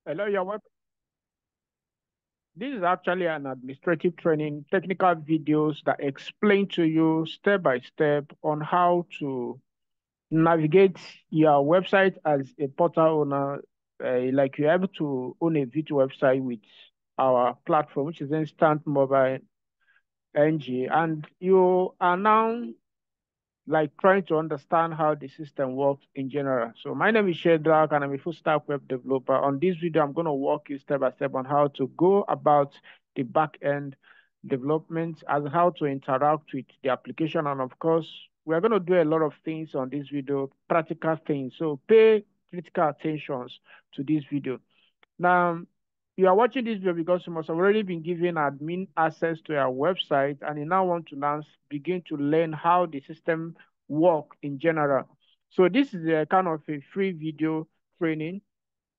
Hello, your web. This is actually an administrative training, technical videos that explain to you step by step on how to navigate your website as a portal owner. Like you're able to own a VTU website with our platform, which is Instant Mobile NG, and you are now like trying to understand how the system works in general. So my name is Shedrack and I'm a full stack web developer. On this video, I'm going to walk you step by step on how to go about the back end development and how to interact with the application. And of course, we're going to do a lot of things on this video, practical things. So pay critical attentions to this video. Now, you are watching this video because you must have already been given admin access to your website and you now want to now begin to learn how the system work in general. So this is a kind of a free video training.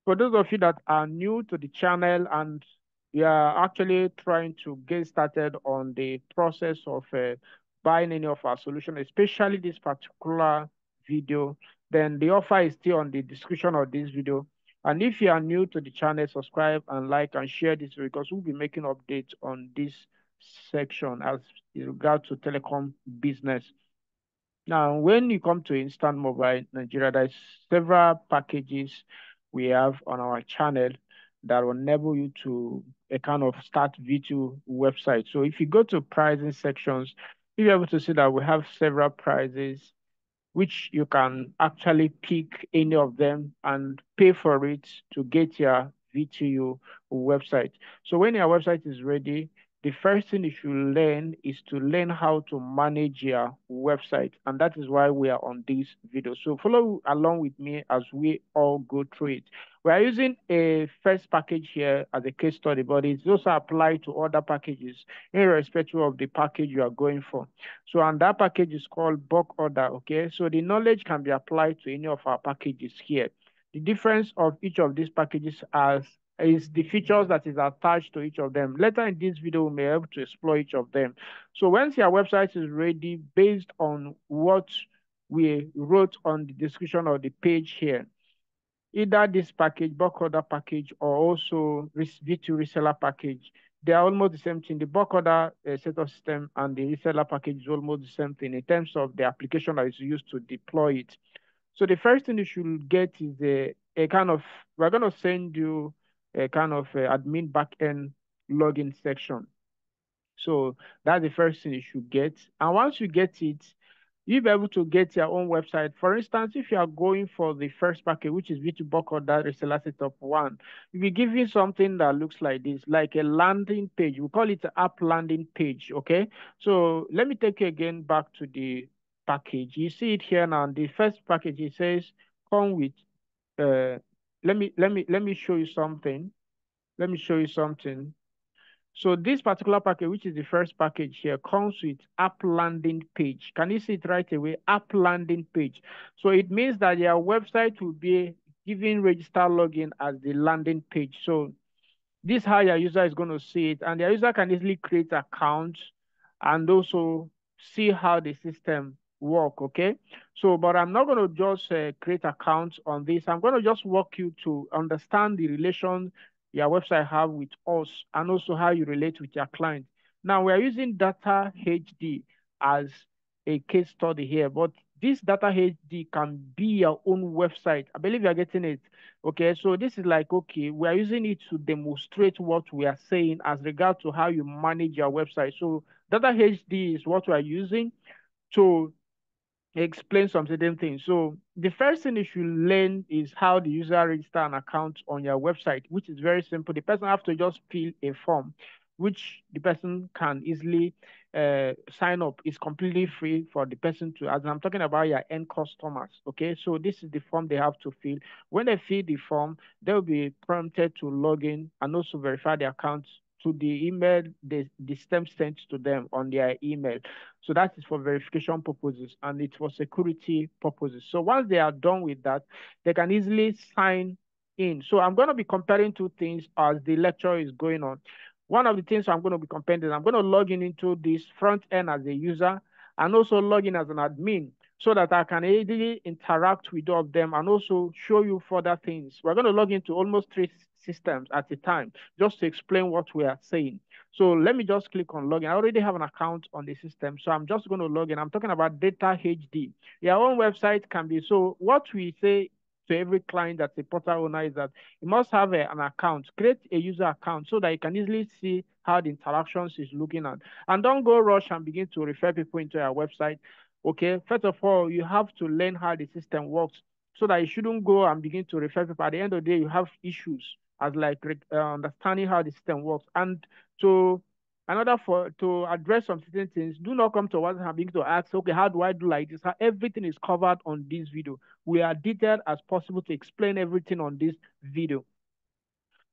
For those of you that are new to the channel and you are actually trying to get started on the process of buying any of our solutions, especially this particular video, then the offer is still on the description of this video. And if you are new to the channel, subscribe and like and share this because we'll be making updates on this section as in regard to telecom business. Now, when you come to Instant Mobile Nigeria, there's several packages we have on our channel that will enable you to a kind of start V2 website. So if you go to pricing sections, you'll be able to see that we have several prices which you can actually pick any of them and pay for it to get your VTU website. So when your website is ready, the first thing you should learn is to learn how to manage your website. And that is why we are on this video. So follow along with me as we all go through it. We are using a first package here as a case study, but it's also applied to other packages irrespective of the package you are going for. So, and that package is called bulk order, okay? So the knowledge can be applied to any of our packages here. The difference of each of these packages is the features that is attached to each of them. Later in this video, we may be able to explore each of them. So once your website is ready, based on what we wrote on the description of the page here, either this package, bulk order package, or also V2 reseller package, they are almost the same thing. The bulk order setup system and the reseller package is almost the same thing in terms of the application that is used to deploy it. So the first thing you should get is a kind of, we're going to send you a kind of admin backend login section. So that's the first thing you should get. And once you get it, you'll be able to get your own website. For instance, if you are going for the first package, which is V2 Bulk Order Reseller Setup 1, you'll be given something that looks like this, like a landing page. We call it an app landing page, okay? So let me take you again back to the package. You see it here now. The first package, it says, come with, let me show you something. Let me show you something. So this particular package, which is the first package here, comes with app landing page. Can you see it right away? App landing page. So it means that your website will be giving register login as the landing page. So this is how your user is going to see it. And your user can easily create accounts and also see how the system work, okay? So, but I'm not going to just create accounts on this. I'm going to just walk you to understand the relation your website have with us and also how you relate with your client. Now, we are using Data HD as a case study here, but this Data HD can be your own website. I believe you're getting it. Okay, so this is like, okay, we are using it to demonstrate what we are saying as regard to how you manage your website. So Data HD is what we are using to explain some certain things. So the first thing you should learn is how the user register an account on your website, which is very simple. The person have to just fill a form, which the person can easily sign up. It's completely free for the person to, as I'm talking about your end customers. Okay, so this is the form they have to fill. When they fill the form, they'll be prompted to log in and also verify the accounts to the email the stamp sent to them on their email. So that is for verification purposes and it's for security purposes. So once they are done with that, they can easily sign in. So I'm going to be comparing two things as the lecture is going on. One of the things I'm going to be comparing is I'm going to log in into this front end as a user and also log in as an admin. so that I can easily interact with all of them and also show you further things. We're going to log into almost 3 systems at a time just to explain what we are saying. So let me just click on login. I already have an account on the system, so I'm just going to log in. I'm talking about data HD. Your own website can be, so what we say to every client that's a portal owner is that you must have an account, create a user account so that you can easily see how the interactions is looking at. And don't go rush and begin to refer people into your website. Okay, first of all, you have to learn how the system works so that you shouldn't go and begin to refer people. At the end of the day, you have issues as like understanding how the system works. And to to address some certain things, do not come to us and begin to ask, okay, how do I do like this? How everything is covered on this video. We are detailed as possible to explain everything on this video.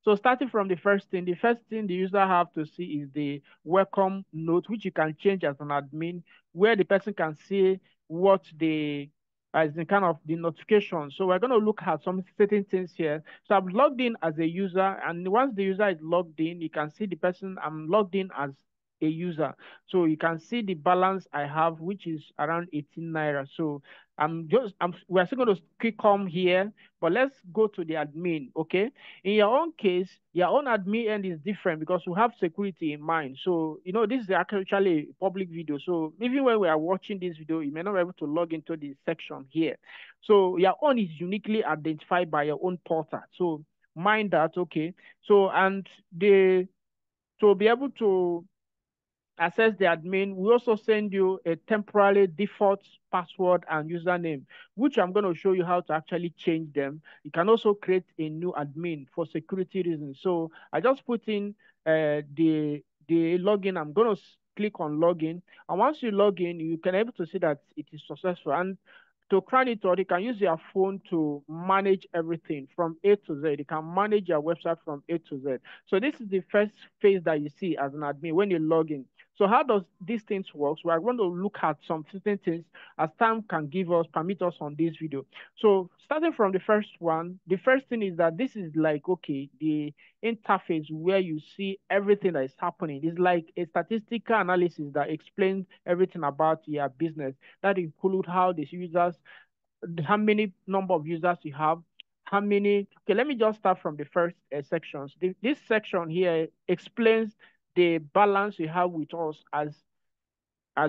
So starting from the first thing the user have to see is the welcome note, which you can change as an admin, where the person can see what the as in kind of the notification. So we're going to look at some certain things here. So I've logged in as a user, and once the user is logged in, you can see the person I'm logged in as a user. So you can see the balance I have, which is around 18 naira. So we're still going to click on here, but let's go to the admin. Okay. In your own case, your own admin end is different because we have security in mind. So, this is actually a public video. So even when we are watching this video, you may not be able to log into this section here. So your own is uniquely identified by your own portal. So mind that, okay. So, to be able to access the admin, we also send you a temporary default password and username, which I'm going to show you how to actually change them. You can also create a new admin for security reasons. So I just put in the login. I'm going to click on login. And once you log in, you can able to see that it is successful. And to crown it all, you can use your phone to manage everything from A to Z. You can manage your website from A to Z. So this is the first phase that you see as an admin when you log in. So how does these things work? We are going to look at some certain things as time can permit us on this video. So starting from the first one, the first thing is that this is like, okay, the interface where you see everything that is happening. It's like a statistical analysis that explains everything about your business. That includes how the users, how many number of users you have, how many. Okay, let me just start from the first sections. This section here explains the balance you have with us as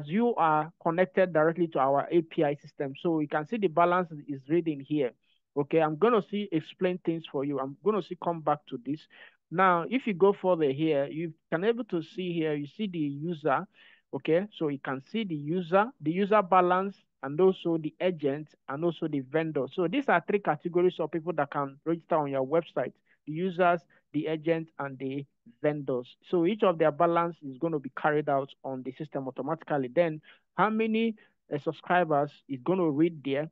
you are connected directly to our API system. So you can see the balance is reading here. Okay, I'm going to explain things for you. I'm going to come back to this. Now, if you go further here, you can able to see here, you see the user. Okay, so you can see the user balance, and also the agent, and also the vendor. So these are 3 categories of people that can register on your website: the users, the agent, and the vendors. So each of their balance is going to be carried out on the system automatically. Then how many subscribers is going to read there.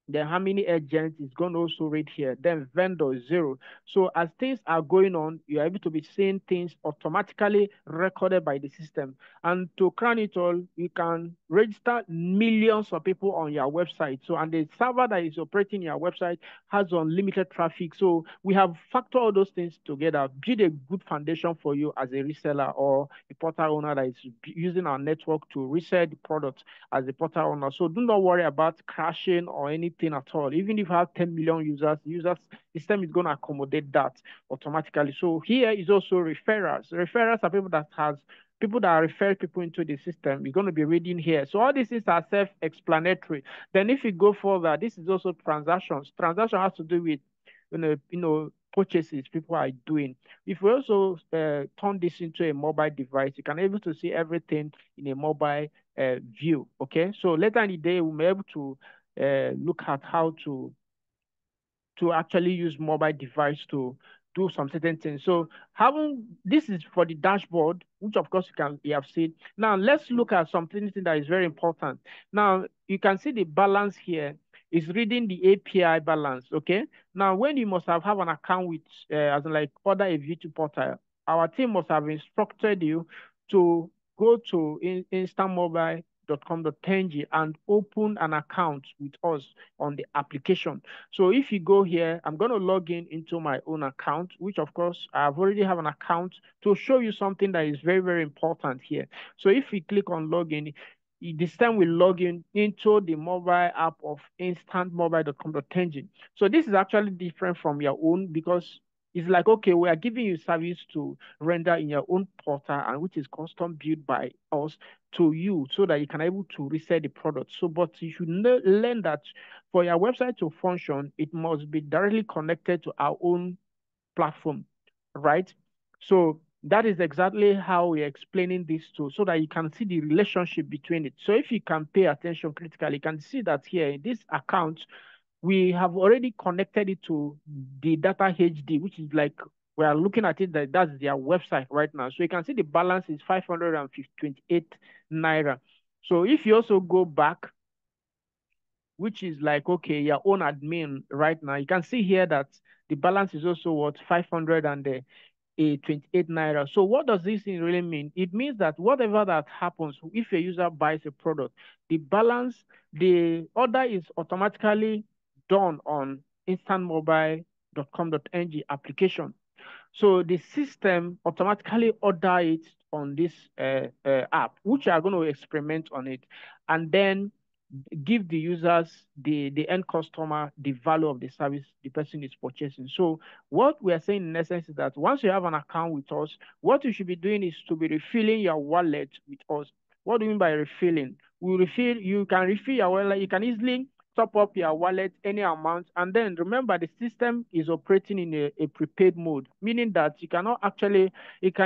Then how many agents is going to also read here. Then vendor is 0. So as things are going on, you're able to be seeing things automatically recorded by the system. And to crown it all, you can register millions of people on your website. So, and the server that is operating your website has unlimited traffic. So we have factored all those things together, build a good foundation for you as a reseller or a portal owner that is using our network to resell the product as a portal owner. So do not worry about crashing or anything at all. Even if you have 10 million users, system is going to accommodate that automatically. So here is also referrals. Referrals are people that refer people into the system. You're going to be reading here. So all these things are self-explanatory. Then if you go further, this is also transactions. Transaction has to do with purchases people are doing. If we also turn this into a mobile device, you can able to see everything in a mobile view. Okay, so later in the day we'll be able to look at how to actually use mobile device to do some certain things. So this is for the dashboard, which of course you have seen. Now let's look at something that is very important. Now you can see the balance here is reading the API balance. Okay. Now when you must have an account with as in like order a VTU portal, our team must have instructed you to go to instantmobile.com.ng and open an account with us on the application. So if you go here, I'm going to log in into my own account, which of course I've already have an account to show you something that is very, very important here. So if you click on login, the system will log in into the mobile app of instantmobile.com.ng. So this is actually different from your own, because it's like, okay, we are giving you service to render in your own portal, and which is custom built by us to you, so that you can able to resell the product. So, but you should learn that for your website to function, it must be directly connected to our own platform, right? So that is exactly how we're explaining this to, so that you can see the relationship between it. So if you can pay attention critically, you can see that here in this account, we have already connected it to the data HD, which is like, we are looking at it, that's their website right now. So you can see the balance is 528 naira. So if you also go back, which is like, okay, your own admin right now, you can see here that the balance is also what, 528 naira. So what does this thing really mean? It means that whatever that happens, if a user buys a product, the balance, the order is automatically done on instantmobile.com.ng application. So the system automatically order it on this app, which are going to experiment on it, and then give the users, the end customer, the value of the service the person is purchasing. So what we are saying in essence is that once you have an account with us, what you should be doing is to be refilling your wallet with us. What do you mean by refilling? You can refill your wallet. You can easily top up your wallet any amount, and then remember the system is operating in a prepaid mode, meaning that you can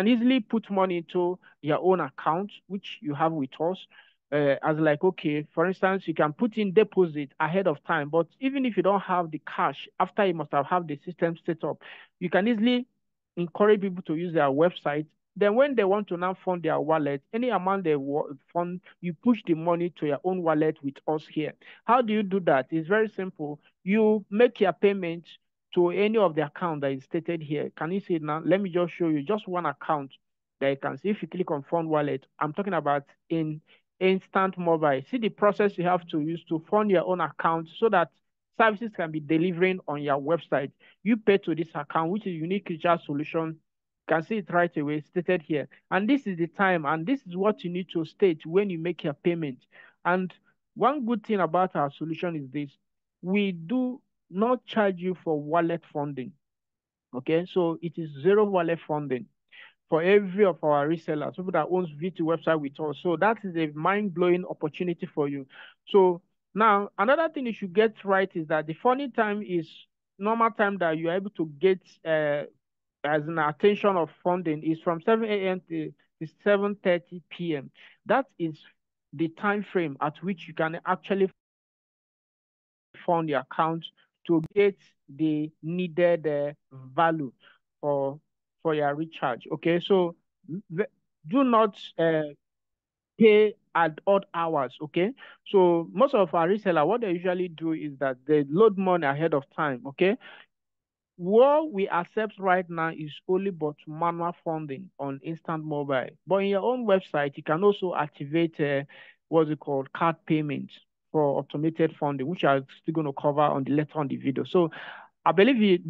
easily put money into your own account which you have with us, as like, okay, for instance, you can put in deposit ahead of time, but even if you don't have the cash, after you must have the system set up, you can easily encourage people to use their website. Then when they want to now fund their wallet, any amount they fund, you push the money to your own wallet with us here. How do you do that? It's very simple. You make your payment to any of the account that is stated here. Can you see it now? Let me just show you just one account that you can see. If you click on fund wallet, I'm talking about in Instant Mobile. See the process you have to use to fund your own account so that services can be delivering on your website. You pay to this account, which is Unique Recharge Solution. You can see it right away stated here. And this is the time, and this is what you need to state when you make your payment. And one good thing about our solution is this: we do not charge you for wallet funding. Okay, so it is zero wallet funding for every of our resellers, people that owns VTU website with us. So that is a mind-blowing opportunity for you. So now another thing you should get right is that the funding time is normal time that you are able to get as an attention of funding is from 7 a.m. to 7:30 p.m. That is the time frame at which you can actually fund your account to get the needed value for your recharge. Okay, so do not pay at odd hours. Okay, so most of our reseller, what they usually do is that they load money ahead of time. Okay, what we accept right now is only but manual funding on Instant Mobile. But in your own website, you can also activate what's it called, card payments for automated funding, which I'm still going to cover on the later on the video. So I believe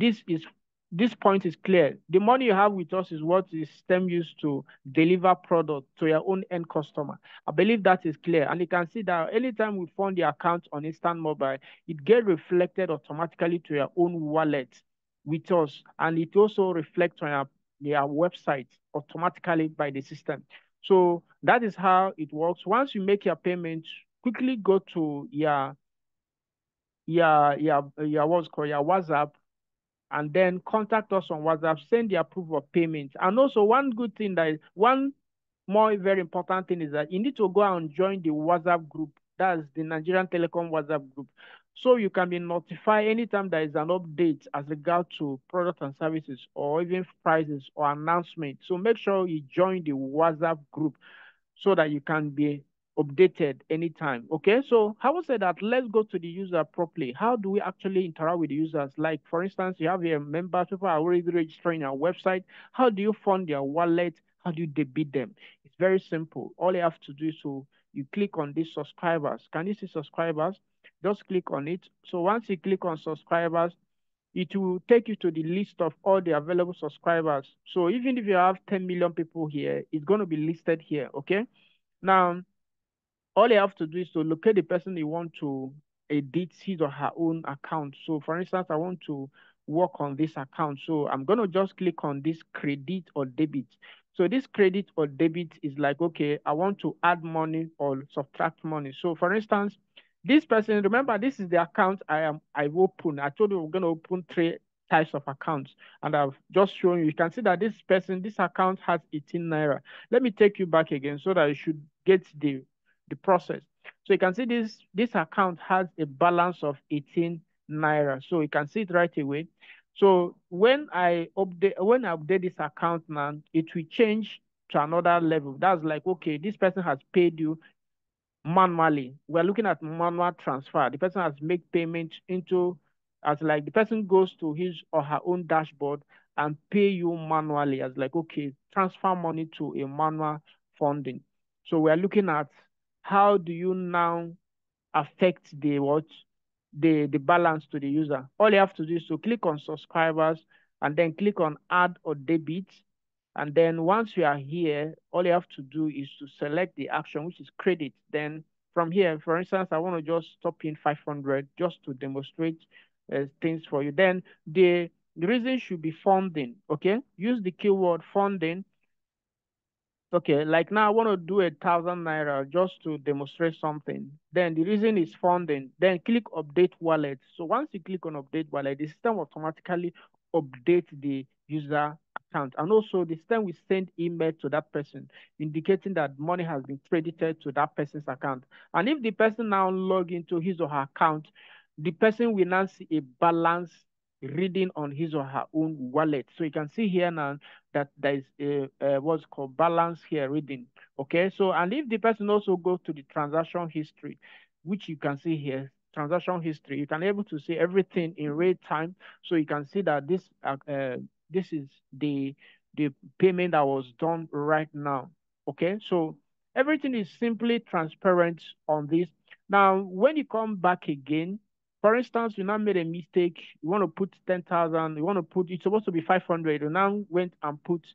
this point is clear. The money you have with us is what the system used to deliver product to your own end customer. I believe that is clear. And you can see that anytime we fund the account on Instant Mobile, it gets reflected automatically to your own wallet with us, and it also reflects on your website automatically by the system. So that is how it works. Once you make your payment, quickly go to your what's called your WhatsApp, and then contact us on WhatsApp, send the approval of payment. And also one good thing one more very important thing is that you need to go and join the WhatsApp group. That's the Nigerian Telecom WhatsApp group. So you can be notified anytime there is an update as regard to products and services, or even prices or announcements. So make sure you join the WhatsApp group so that you can be updated anytime. Okay, so having said that, let's go to the user properly. How do we actually interact with the users? Like, for instance, you have a member, people are already registering your website. How do you fund their wallet? How do you debit them? It's very simple. All you have to do is you click on these subscribers. Can you see subscribers? Just click on it. So once you click on subscribers, it will take you to the list of all the available subscribers. So even if you have 10 million people here, it's going to be listed here. Okay. Now, all you have to do is to locate the person you want to edit his or her own account. So for instance, I want to work on this account. So I'm going to just click on this credit or debit. So this credit or debit is like, okay, I want to add money or subtract money. So for instance, this person, remember, this is the account I've opened. I told you we're going to open 3 types of accounts, and I've just shown you. You can see that this account has 18 naira. Let me take you back again so that you should get the process. So you can see this account has a balance of 18 naira. So you can see it right away. So when I update this account now, it will change to another level. That's like, okay, this person has paid you manually. We're looking at manual transfer. The person has made payment into, as like the person goes to his or her own dashboard and pay you manually, as like, okay, transfer money to a manual funding. So we're looking at how do you now affect the balance to the user. All you have to do is to click on subscribers and then click on add or debit. And then once you are here, all you have to do is to select the action, which is credit. Then from here, for instance, I want to just stop in 500 just to demonstrate things for you. Then the reason should be funding, okay? Use the keyword funding. Okay, like now I want to do 1,000 naira just to demonstrate something. Then the reason is funding. Then click update wallet. So once you click on update wallet, the system automatically update the user account. And also the system will send email to that person indicating that money has been credited to that person's account. And if the person now log into his or her account, the person will now see a balance reading on his or her own wallet. So you can see here now that there is a what's called balance here reading. Okay, so and if the person also goes to the transaction history, which you can see here, transaction history, you can able to see everything in real time. So you can see that this is the payment that was done right now. Okay, so everything is simply transparent on this. Now, when you come back again, for instance, you now made a mistake. You want to put 10,000. You want to put, it's supposed to be 500. You now went and put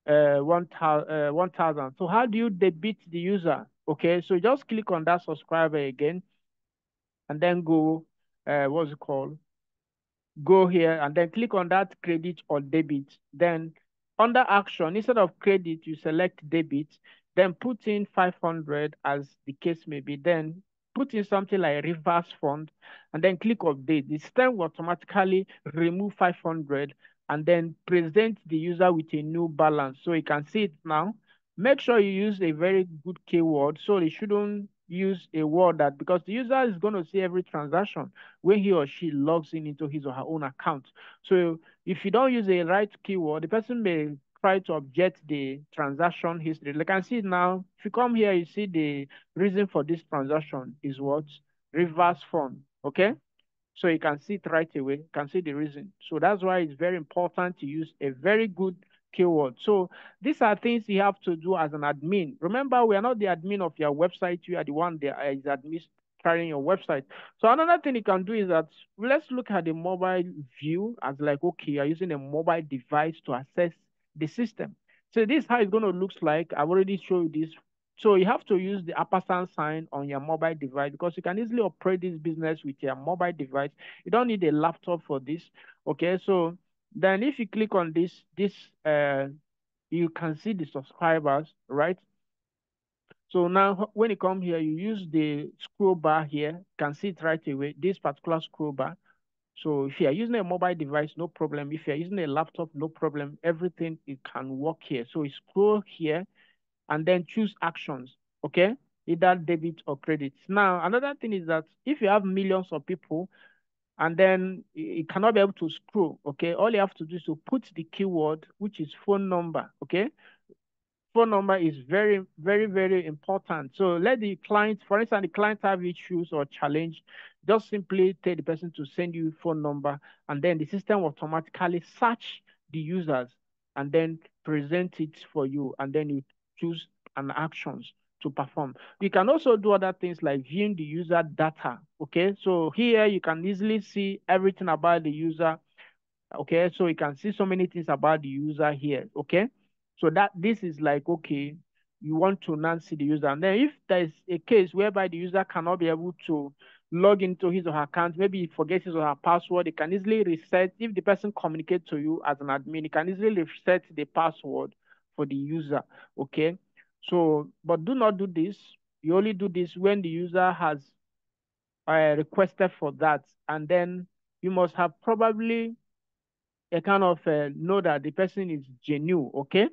1,000. So how do you debit the user? Okay, so just click on that subscriber again, and then go, what's it called? Go here and then click on that credit or debit. Then under action, instead of credit, you select debit, then put in 500 as the case may be. Then put in something like reverse fund and then click update. The system will automatically remove 500 and then present the user with a new balance. So you can see it now. Make sure you use a very good keyword. So they shouldn't use a word that, because the user is going to see every transaction when he or she logs in into his or her own account. So if you don't use a right keyword, the person may try to object the transaction history. Like I can see now, if you come here, you see the reason for this transaction is what? Reverse fund, okay? So you can see it right away, you can see the reason. So that's why it's very important to use a very good keyword. So these are things you have to do as an admin. Remember, we are not the admin of your website. You are the one that is administering your website. So another thing you can do is that let's look at the mobile view as like, okay, you're using a mobile device to access the system. So this is how it's going to look like. I've already showed you this. So you have to use the ampersand sign on your mobile device because you can easily operate this business with your mobile device. You don't need a laptop for this. Okay, so then if you click on this, you can see the subscribers, right? So now when you come here, you use the scroll bar here. You can see it right away, this particular scroll bar. So if you are using a mobile device, no problem. If you are using a laptop, no problem. Everything, it can work here. So you scroll here and then choose actions, okay? Either debit or credit. Now, another thing is that if you have millions of people and then you cannot be able to scroll, okay? All you have to do is to put the keyword, which is phone number, okay? Phone number is very, very, very important. So let the client, for instance, the client have issues or challenge, just simply tell the person to send you phone number, and then the system will automatically search the users and then present it for you, and then you choose an actions to perform. You can also do other things like viewing the user data, okay? So here you can easily see everything about the user, okay? So you can see so many things about the user here, okay? So that this is like, okay, you want to now see the user. And then if there is a case whereby the user cannot be able to log into his or her account, maybe he forgets his or her password, it can easily reset. If the person communicates to you as an admin, it can easily reset the password for the user. Okay. So, but do not do this. You only do this when the user has requested for that. And then you must have probably a kind of know that the person is genuine, okay?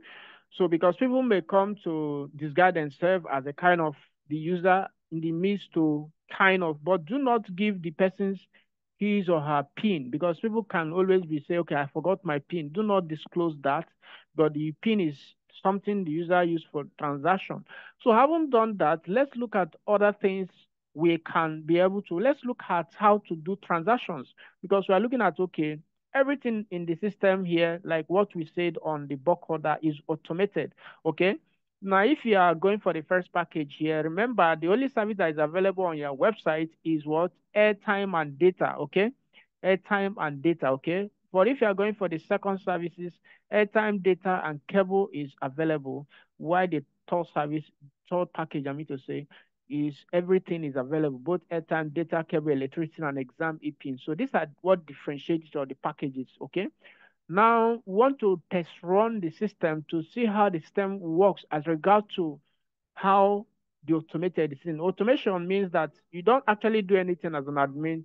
So because people may come to disguise themselves as a kind of the user in the midst to kind of, but do not give the person's his or her PIN because people can always be say, okay, I forgot my PIN. Do not disclose that, but the PIN is something the user use for transaction. So having done that, let's look at other things we can be able to. Let's look at how to do transactions because we are looking at, okay, everything in the system here, like what we said on the bulk order, is automated. Okay. Now, if you are going for the first package here, remember the only service that is available on your website is what? Airtime and data. Okay. Airtime and data. Okay. But if you are going for the second services, airtime, data, and cable is available. While the third service, third package, I mean to say, is everything is available, both airtime, data, cable, electricity, and exam EPIN. So these are what differentiates all the packages, okay? Now, we want to test run the system to see how the system works as regard to how the automated is in. Automation means that you don't actually do anything as an admin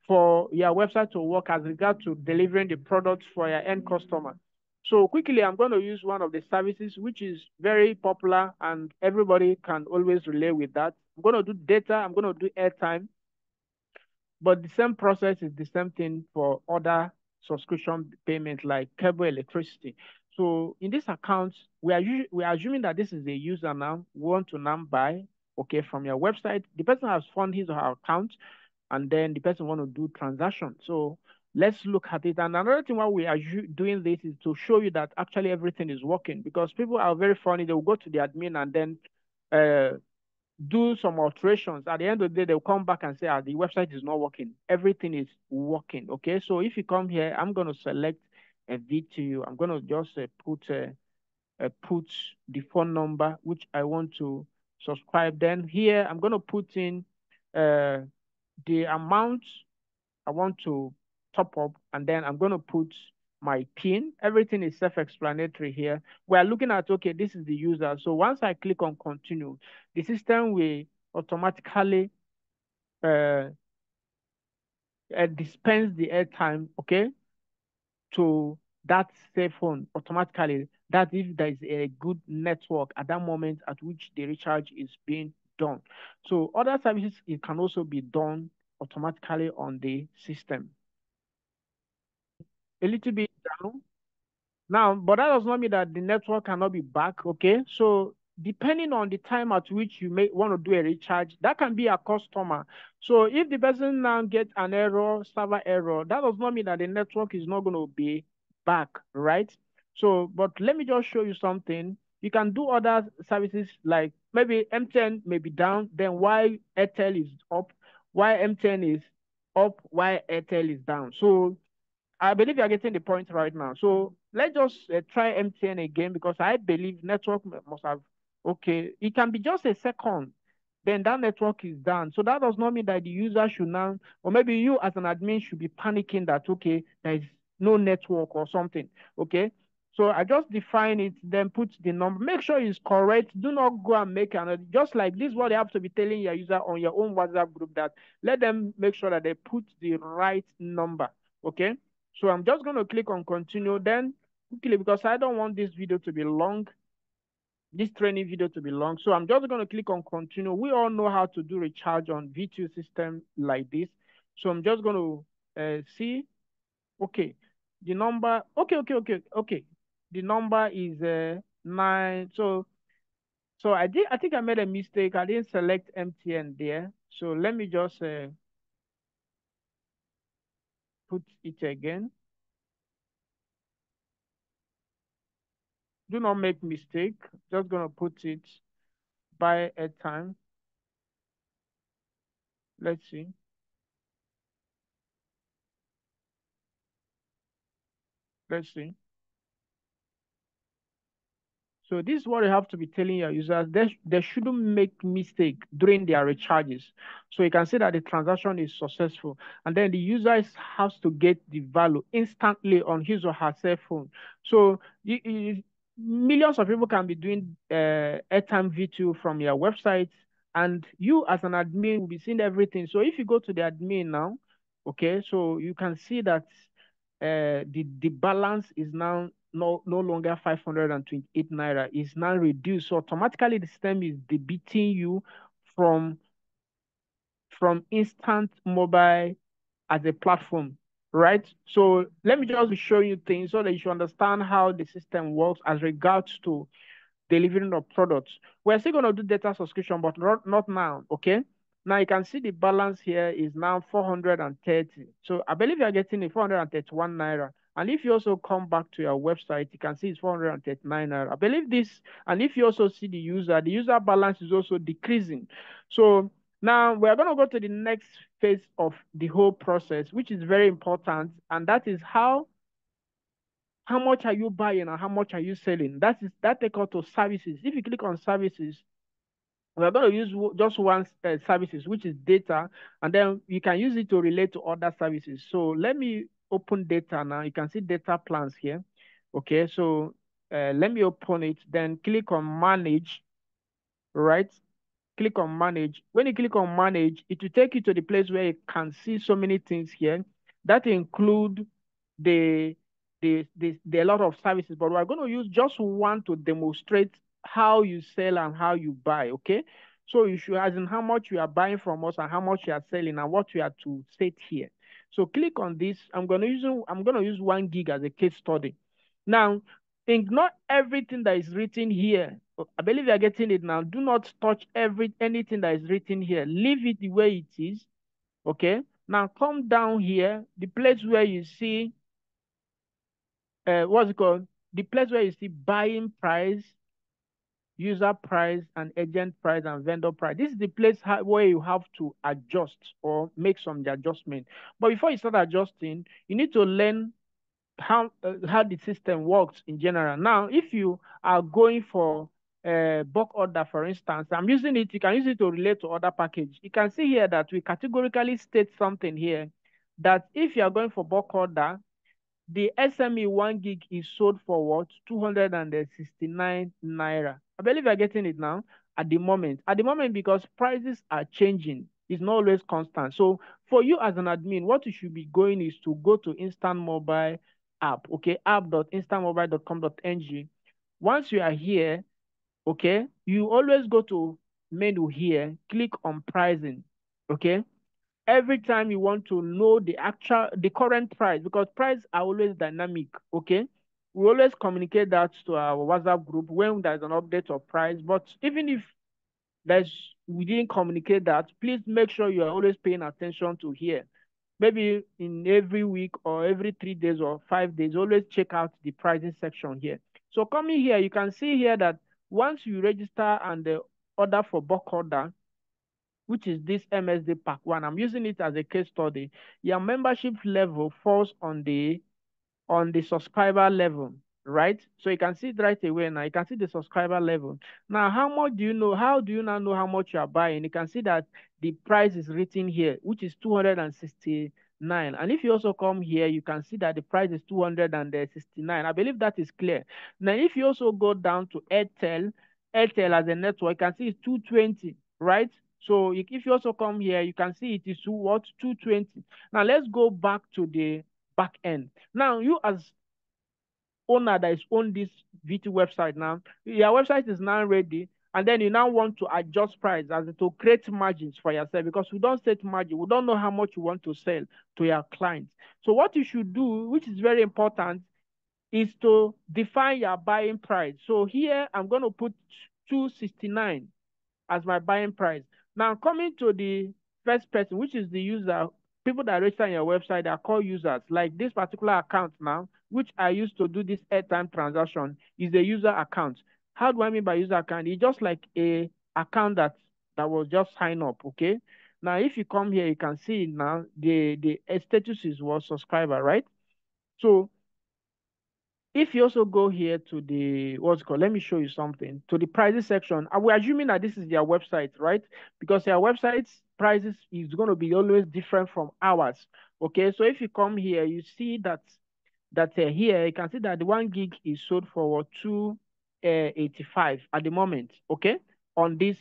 for your website to work as regard to delivering the products for your end customer. So quickly, I'm going to use one of the services which is very popular and everybody can always relate with that. I'm going to do data, I'm going to do airtime, but the same process is the same thing for other subscription payments like cable, electricity. So in this account, we are assuming that this is a user now, want to now buy, okay, from your website. The person has found his or her account, and then the person want to do transaction. So let's look at it. And another thing why we are doing this is to show you that actually everything is working because people are very funny. They will go to the admin and then do some alterations. At the end of the day, they'll come back and say, the website is not working. Everything is working. Okay. So if you come here, I'm going to select a VTU. I'm going to just put the phone number which I want to subscribe. Then here, I'm going to put in uh, the amount I want to top up, and then I'm going to put my PIN. Everything is self-explanatory here. We are looking at, okay, this is the user. So once I click on continue, the system will automatically uh, dispense the airtime, okay, to that cell phone automatically. That if there is a good network at that moment at which the recharge is being done. So other services, it can also be done automatically on the system. A little bit down. Now, but that does not mean that the network cannot be back, okay? So depending on the time at which you may want to do a recharge, that can be a customer. So if the person now gets an error, server error, that does not mean that the network is not going to be back, right? So, but let me just show you something. You can do other services like maybe MTN may be down, then why Airtel is up, why MTN is up, why Airtel is down. So I believe you're getting the point right now. So let's just try MTN again because I believe network must have, okay, it can be just a second, then that network is down. So that does not mean that the user should now, or maybe you as an admin should be panicking that, okay, there is no network or something, okay? So I just define it, then put the number. Make sure it's correct. Do not go and make another. Just like this, what you have to be telling your user on your own WhatsApp group that let them make sure that they put the right number, okay? So I'm just going to click on continue then quickly because I don't want this video to be long, this training video to be long. So I'm just going to click on continue. We all know how to do recharge on VTU system like this. So I'm just going to see, okay, the number, okay. The number is 9. So I think I made a mistake. I didn't select MTN there. So let me just put it again. Do not make mistake. Just gonna put it by a time. Let's see. Let's see. So this is what you have to be telling your users. They shouldn't make mistake during their recharges. So you can see that the transaction is successful. And then the user has to get the value instantly on his or her cell phone. So millions of people can be doing airtime VTU from your website. And you as an admin will be seeing everything. So if you go to the admin now, okay, so you can see that the balance is now no longer 528 naira, is now reduced. So automatically the system is debiting you from instant mobile as a platform, right? So let me just be showing you things so that you should understand how the system works as regards to delivering of products. We're still going to do data subscription, but not now, okay? Now you can see the balance here is now 430. So I believe you're getting a 431 naira. And if you also come back to your website, you can see it's 439 naira. I believe this, and if you also see the user balance is also decreasing. So now we're going to go to the next phase of the whole process, which is very important, and that is how much are you buying and how much are you selling? That take us to services. If you click on services, we're going to use just one services, which is data, and then you can use it to relate to other services. So let me open data now. You can see data plans here. Okay, so let me open it. Then click on manage, right? Click on manage. When you click on manage, it will take you to the place where you can see so many things here that include the a lot of services, but we're going to use just one to demonstrate how you sell and how you buy. Okay, so you should, as in how much you are buying from us and how much you are selling and what you are to set here. So click on this. I'm going to use 1 gig as a case study. Now ignore everything that is written here. I believe you are getting it now. Do not touch anything that is written here. Leave it the way it is. Okay. Now come down here, the place where you see what's it called? The place where you see buying price, user price, and agent price and vendor price. This is the place where you have to adjust or make some adjustment. But before you start adjusting, you need to learn how the system works in general. Now, if you are going for a bulk order, for instance, I'm using it, you can use it to relate to other package. You can see here that we categorically state something here that if you are going for bulk order, the SME 1 gig is sold for what? 269 naira. I believe you're getting it now at the moment. At the moment, because prices are changing, it's not always constant. So for you as an admin, what you should be going is to go to Instant Mobile app, okay? app.instantmobile.com.ng. Once you are here, okay, you always go to menu here, click on pricing, okay? Every time you want to know the current price, because prices are always dynamic, okay? We always communicate that to our WhatsApp group when there's an update of price. But even if we didn't communicate that, please make sure you are always paying attention to here. Maybe in every week or every 3 days or 5 days, always check out the pricing section here. So coming here, you can see here that once you register and order for bulk order, which is this MSD Pack 1. I'm using it as a case study. Your membership level falls on the subscriber level, right? So you can see it right away now. You can see the subscriber level. Now, how much do you know? How do you now know how much you are buying? You can see that the price is written here, which is 269. And if you also come here, you can see that the price is 269. I believe that is clear. Now, if you also go down to Airtel as a network, you can see it's 220, right? So if you also come here, you can see it is what? 220. Now, let's go back to the back end. Now, you as owner that is on this VTU website now, your website is now ready, and then you now want to adjust price as to create margins for yourself, because we don't set margin. We don't know how much you want to sell to your clients. So what you should do, which is very important, is to define your buying price. So here I'm going to put 269 as my buying price. Now coming to the first person, which is the user, people that register on your website are called users. Like this particular account now, which I used to do this airtime transaction, is a user account. How do I mean by user account? It's just like a account that was just sign up, okay? Now, if you come here, you can see now the status is was subscriber, right? So If you also go here to the, what's it called, let me show you something, to the prices section. We're assuming that this is their website, right? Because their website's prices is going to be always different from ours. Okay, so if you come here, you see that here you can see that the 1 gig is sold for 285 at the moment. Okay, on this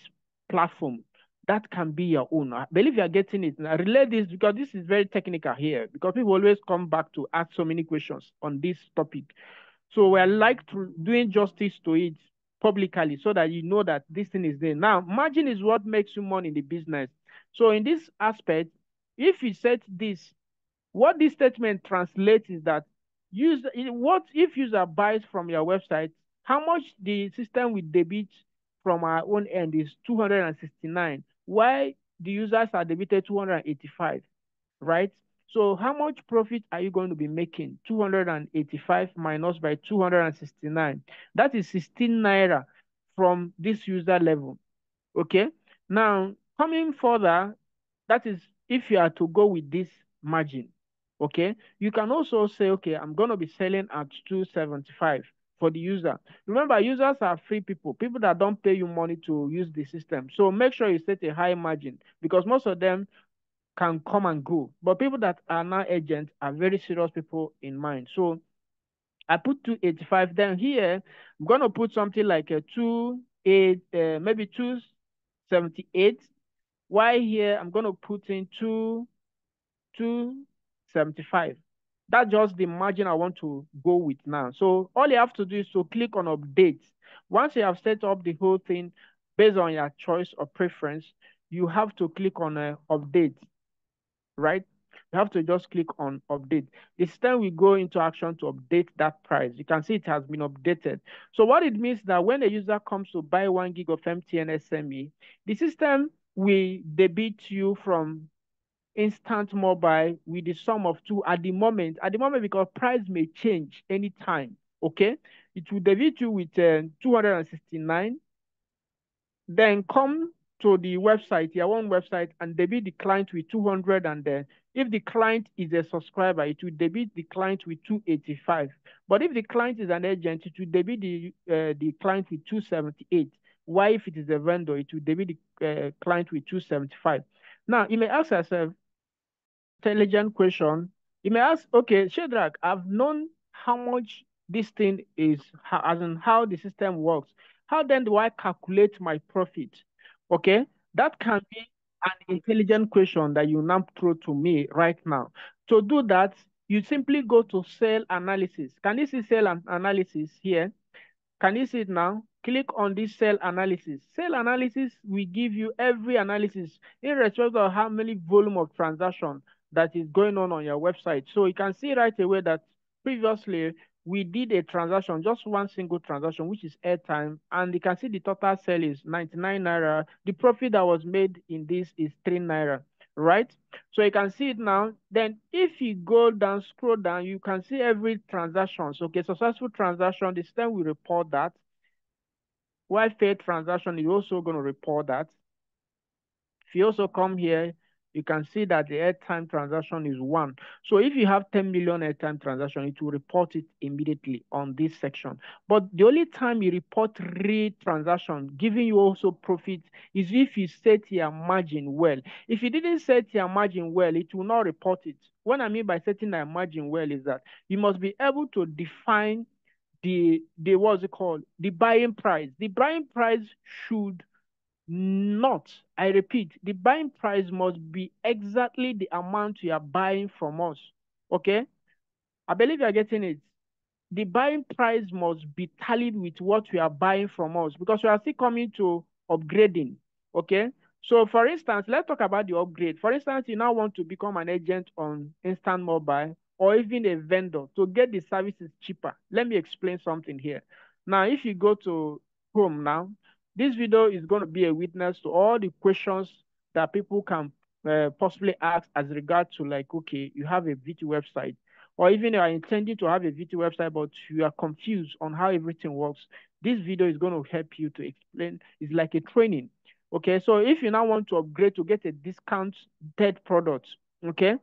platform. That can be your own. I believe you are getting it. Now relate this because this is very technical here, because people always come back to ask so many questions on this topic. So we're like to doing justice to it publicly so that you know that this thing is there. Now, margin is what makes you money in the business. So in this aspect, if you set this, what this statement translates is that what if user buys from your website, how much the system will debit from our own end is 269, while the users are debited 285, right? So how much profit are you going to be making? 285 minus by 269. That is 16 naira from this user level. Okay. Now, coming further, that is if you are to go with this margin. Okay. You can also say, okay, I'm going to be selling at 275 for the user. Remember, users are free people that don't pay you money to use the system. So make sure you set a high margin, because most of them can come and go. But people that are now agents are very serious people in mind. So I put 285. Then here, I'm going to put something like a 28, maybe 278. Why here, I'm going to put in 275. That's just the margin I want to go with now. So all you have to do is to click on update. Once you have set up the whole thing based on your choice or preference, you have to click on update, right? You have to just click on update. The system will go into action to update that price. You can see it has been updated. So what it means that when a user comes to buy 1 gig of MTN SME, the system will debit you from instant mobile with the sum of two at the moment. At the moment, because price may change anytime. Okay, it will debit you with 269. Then come to the website, your own website, and debit the client with 200. And then if the client is a subscriber, it will debit the client with 285. But if the client is an agent, it will debit the client with 278. Why, if it is a vendor, it will debit the client with 275. Now, you may ask yourself, intelligent question. You may ask, okay, Shedrack, I've known how much this thing is, as in how the system works. How then do I calculate my profit? Okay, that can be an intelligent question that you now throw to me right now. To do that, you simply go to cell analysis. Can you see cell analysis here? Can you see it now? Click on this cell analysis. Cell analysis will give you every analysis irrespective of how many volume of transaction that is going on your website. So you can see right away that previously we did a transaction, just one single transaction, which is airtime, and you can see the total sale is 99 naira. The profit that was made in this is 3 naira, right? So you can see it now. Then if you go down, scroll down, you can see every transaction. So, okay, successful transaction, the system will report that. While failed transaction, you're also going to report that. If you also come here, you can see that the airtime transaction is 1. So if you have 10 million airtime transaction, it will report it immediately on this section. But the only time you report real transaction, giving you also profit, is if you set your margin well. If you didn't set your margin well, it will not report it. What I mean by setting your margin well is that you must be able to define the what's it called? The buying price. The buying price should not, I repeat, the buying price must be exactly the amount you are buying from us. Okay? I believe you are getting it. The buying price must be tallied with what we are buying from us, because we are still coming to upgrading. Okay? So for instance, let's talk about the upgrade. For instance, you now want to become an agent on instant mobile or even a vendor to get the services cheaper. Let me explain something here. Now, if you go to Chrome now, this video is going to be a witness to all the questions that people can possibly ask as regard to, like, okay, you have a VTU website, or even you are intending to have a VTU website, but you are confused on how everything works. This video is going to help you to explain. It's like a training. Okay, so if you now want to upgrade to get a discounted product, okay,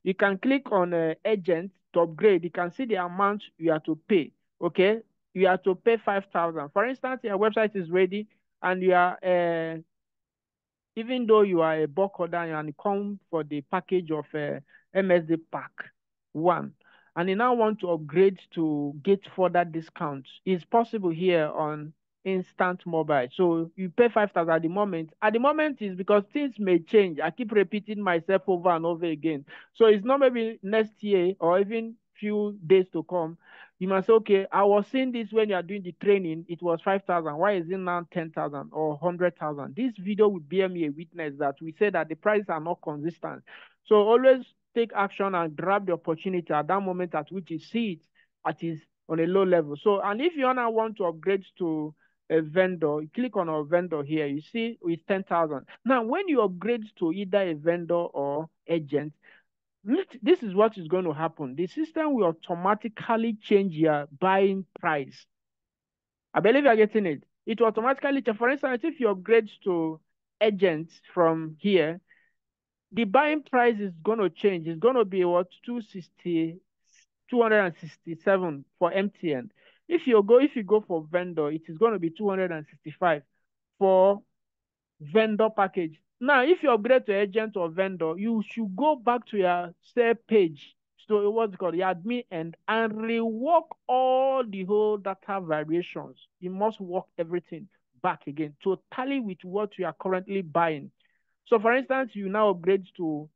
you can click on agent to upgrade. You can see the amount you have to pay. okay, you have to pay 5,000. For instance, your website is ready and you are even though you are a bulk order and you come for the package of MSD pack 1, and you now want to upgrade to get further discounts, it's possible here on instant mobile. So you pay 5,000 at the moment. At the moment is because things may change. I keep repeating myself over and over again. So it's not maybe next year or even few days to come. You must say, okay, I was seeing this when you are doing the training, it was 5,000. Why is it now 10,000 or 100,000? This video will bear me a witness that we say that the prices are not consistent. So always take action and grab the opportunity at that moment at which you see it at is on a low level. So, and if you now want to upgrade to a vendor, you click on a vendor here, you see it's 10,000. Now, when you upgrade to either a vendor or agent, this is what is going to happen. The system will automatically change your buying price. I believe you're getting it. It will automatically change. For instance, if you upgrade to agents from here, the buying price is going to change. It's going to be what, 267 for MTN. If you go for vendor, it is going to be 265 for vendor package. Now, if you upgrade to agent or vendor, you should go back to your sale page. So what's it called? Your admin and rework all the whole data variations. You must work everything back again to tally with what you are currently buying. So for instance, you now upgrade to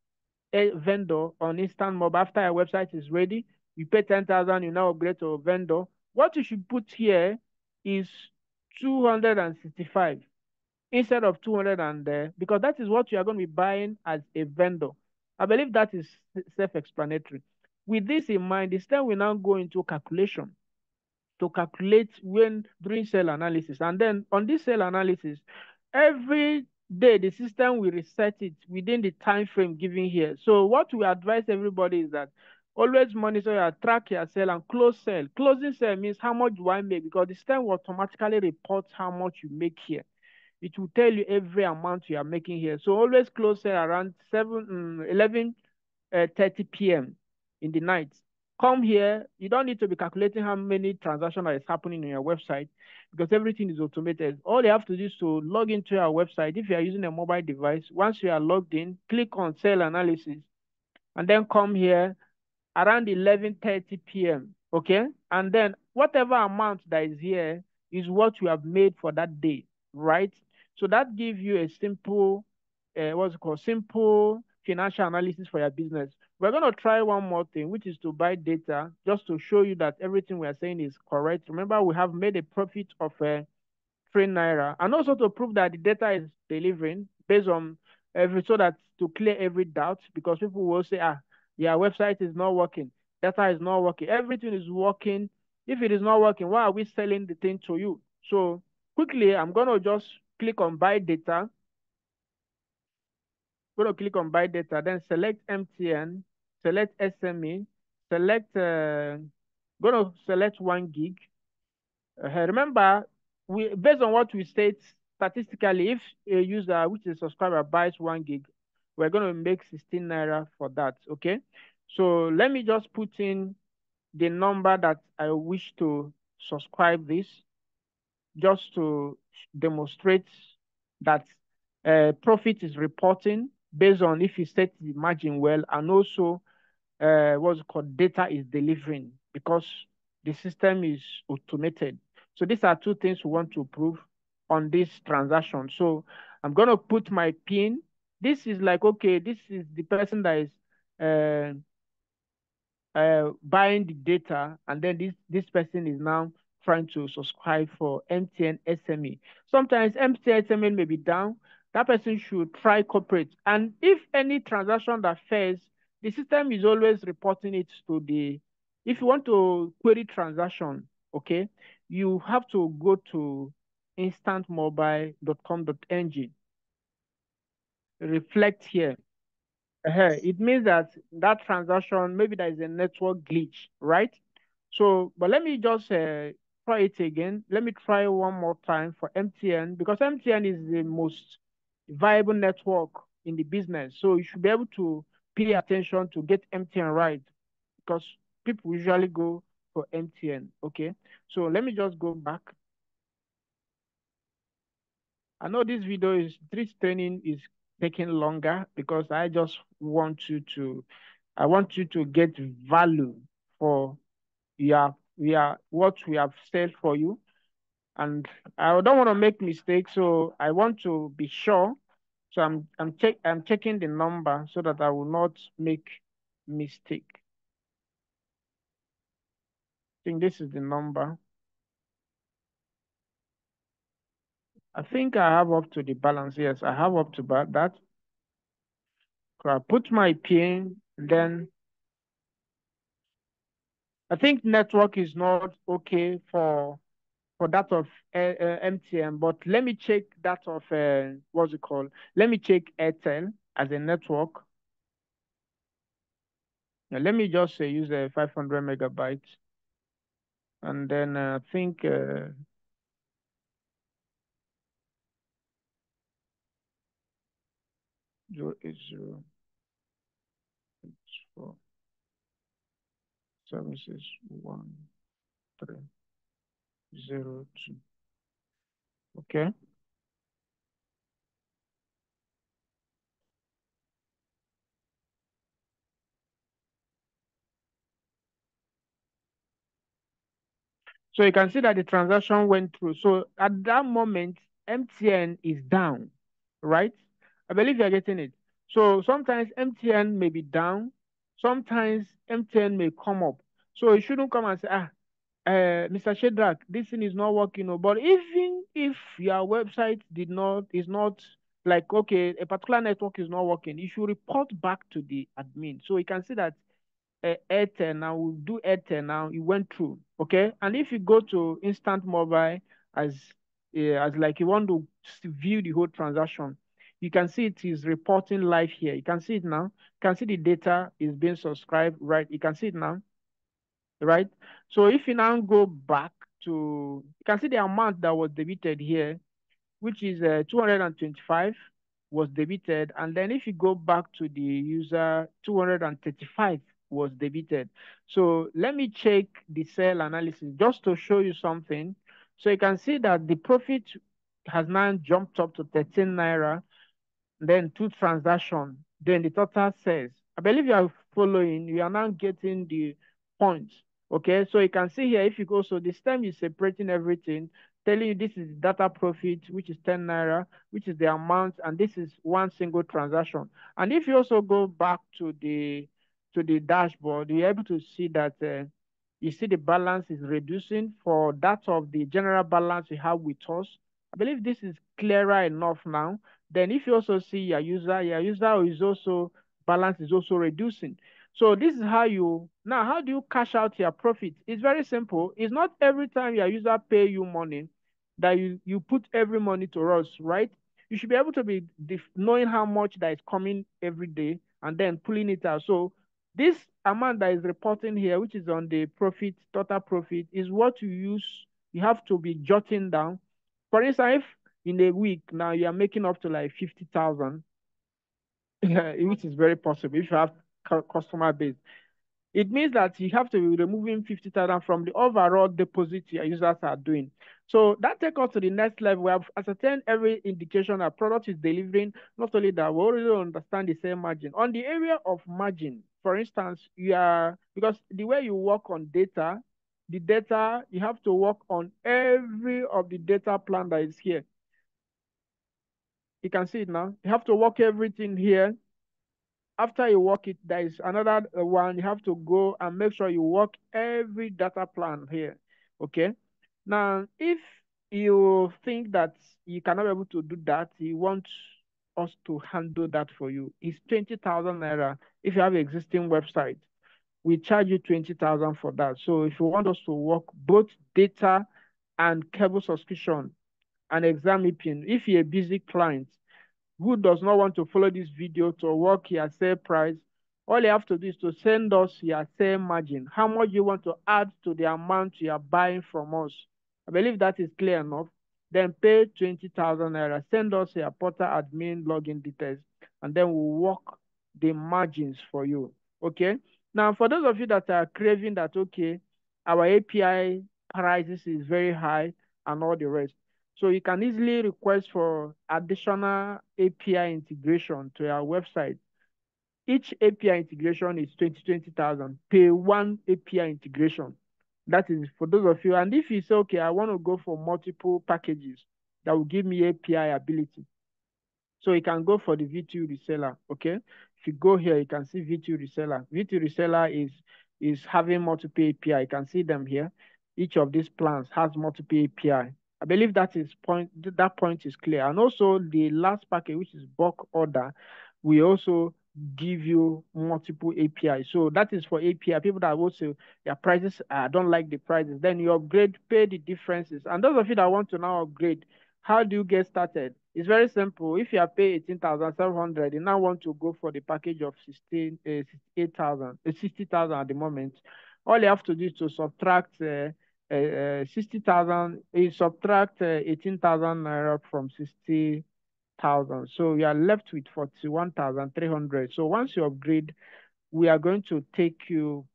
a vendor on instant mobile after your website is ready. You pay 10,000, you now upgrade to a vendor. What you should put here is 265 instead of 200 because that is what you are going to be buying as a vendor. I believe that is self-explanatory. With this in mind, this time we now go into calculation to calculate when during cell analysis. And then on this cell analysis, every day the system will reset it within the time frame given here. So what we advise everybody is that always monitor your track your cell and close cell. Closing cell means how much do I make, because the system will automatically report how much you make here. It will tell you every amount you are making here. So always close cell around 11:30 p.m. in the night. Come here. You don't need to be calculating how many transactions is happening on your website because everything is automated. All you have to do is to log into your website. If you are using a mobile device, once you are logged in, click on cell analysis and then come here around 11:30 p.m. Okay? And then whatever amount that is here is what you have made for that day, right? So that gives you a simple, what's it called? Simple financial analysis for your business. We're going to try one more thing, which is to buy data just to show you that everything we are saying is correct. Remember, we have made a profit of 3 naira, and also to prove that the data is delivering based on so that to clear every doubt, because people will say, your website is not working, data is not working, everything is working. If it is not working, why are we selling the thing to you? So quickly, I'm going to just click on buy data. Going to click on buy data, then select MTN, select SME, select, going to select 1 gig. Remember, based on what we state statistically, if a user, which is a subscriber, buys 1 gig, we're going to make 16 naira for that, okay? So let me just put in the number that I wish to subscribe this, just to demonstrate that profit is reporting based on if you set the margin well, and also what's called data is delivering because the system is automated. So these are 2 things we want to prove on this transaction. So I'm going to put my PIN. This is like, okay, this is the person that is buying the data, and then this person is now trying to subscribe for MTN SME. Sometimes MTN SME may be down. That person should try corporate. And if any transaction that fails, the system is always reporting it to if you want to query transaction, okay, you have to go to instantmobile.com.ng. Reflect here. It means that transaction, maybe there is a network glitch, right? So, but let me just try it again. Let me try one more time for MTN, because MTN is the most viable network in the business. So you should be able to pay attention to get MTN right, because people usually go for MTN. Okay, so let me just go back. I know this training is taking longer because I just want you to, I want you to get value for what we have said for you. And I don't want to make mistakes, so I want to be sure. So I'm checking the number so that I will not make mistake. I think this is the number. I think I have up to the balance. Yes, I have up to that. So I put my PIN, then I think network is not okay for that of MTN, but let me check that of what's it called? Let me check Airtel as a network. Now, let me just use a 500 megabytes, and then I think 080 4 761 302. Okay. So you can see that the transaction went through. So at that moment, MTN is down, right? I believe you're getting it. So sometimes MTN may be down, sometimes MTN may come up. So you shouldn't come and say, Mr. Shedrack, this thing is not working. But even if your website is not like, okay, a particular network is not working, you should report back to the admin. So you can see that Airtel now, we'll do Airtel now, it went through, okay? And if you go to Instant Mobile as like you want to view the whole transaction, you can see it is reporting live here. You can see it now. You can see the data is being subscribed, right? You can see it now, right? So if you now go back to, you can see the amount that was debited here, which is 225 was debited. And then if you go back to the user, 235 was debited. So let me check the cell analysis just to show you something. So you can see that the profit has now jumped up to 13 naira, then two transactions, then the total says. I believe you are following, you are now getting the points. Okay, so you can see here, if you go, so this time is separating everything, telling you this is data profit, which is 10 naira, which is the amount, and this is one single transaction. And if you also go back to the dashboard, you're able to see that you see the balance is reducing for that of the general balance you have with us. I believe this is clearer enough now. Then if you also see your user is also balance is also reducing. So this is how do you cash out your profit? It's very simple. It's not every time your user pay you money that you put every money to us, right? You should be able to be knowing how much that is coming every day and then pulling it out. So this amount that is reporting here, which is on the profit, total profit, is what you have to be jotting down. For instance, if in a week now you are making up to like 50,000, which is very possible if you have customer base. It means that you have to be removing 50,000 from the overall deposit your users are doing. So that takes us to the next level. We have ascertained every indication that product is delivering. Not only that, we already understand the same margin. On the area of margin, for instance, because the way you work on data, the data, you have to work on every of the data plan that is here. You can see it now. You have to work everything here. After you work it, there is another one. You have to go and make sure you work every data plan here. Okay. Now, if you think that you cannot be able to do that, you want us to handle that for you. It's 20,000 naira. If you have an existing website, we charge you 20,000 for that. So if you want us to work both data and cable subscription and exam mapping, if you're a busy client, who does not want to follow this video to work your sale price, all you have to do is to send us your sale margin. How much you want to add to the amount you are buying from us. I believe that is clear enough. Then pay 20,000 naira. Send us your portal admin login details, and then we'll work the margins for you. Okay. Now, for those of you that are craving that, okay, our API prices is very high and all the rest. So you can easily request for additional API integration to our website. Each API integration is 20,000 per one API integration. That is for those of you. And if you say, okay, I want to go for multiple packages that will give me API ability, so you can go for the VTU reseller, okay? If you go here, you can see VTU reseller. VTU reseller is having multiple API. You can see them here. Each of these plans has multiple API. I believe that point is clear. And also the last package, which is bulk order, we also give you multiple API. So that is for API. People that will say their prices, I don't like the prices. Then you upgrade, pay the differences. And those of you that want to now upgrade, how do you get started? It's very simple. If you are paying 18,700, you now want to go for the package of 68,000, 60,000 at the moment. All you have to do is to subtract 60,000, you subtract 18,000 naira from 60,000. So you are left with 41,300. So once you upgrade, we are going to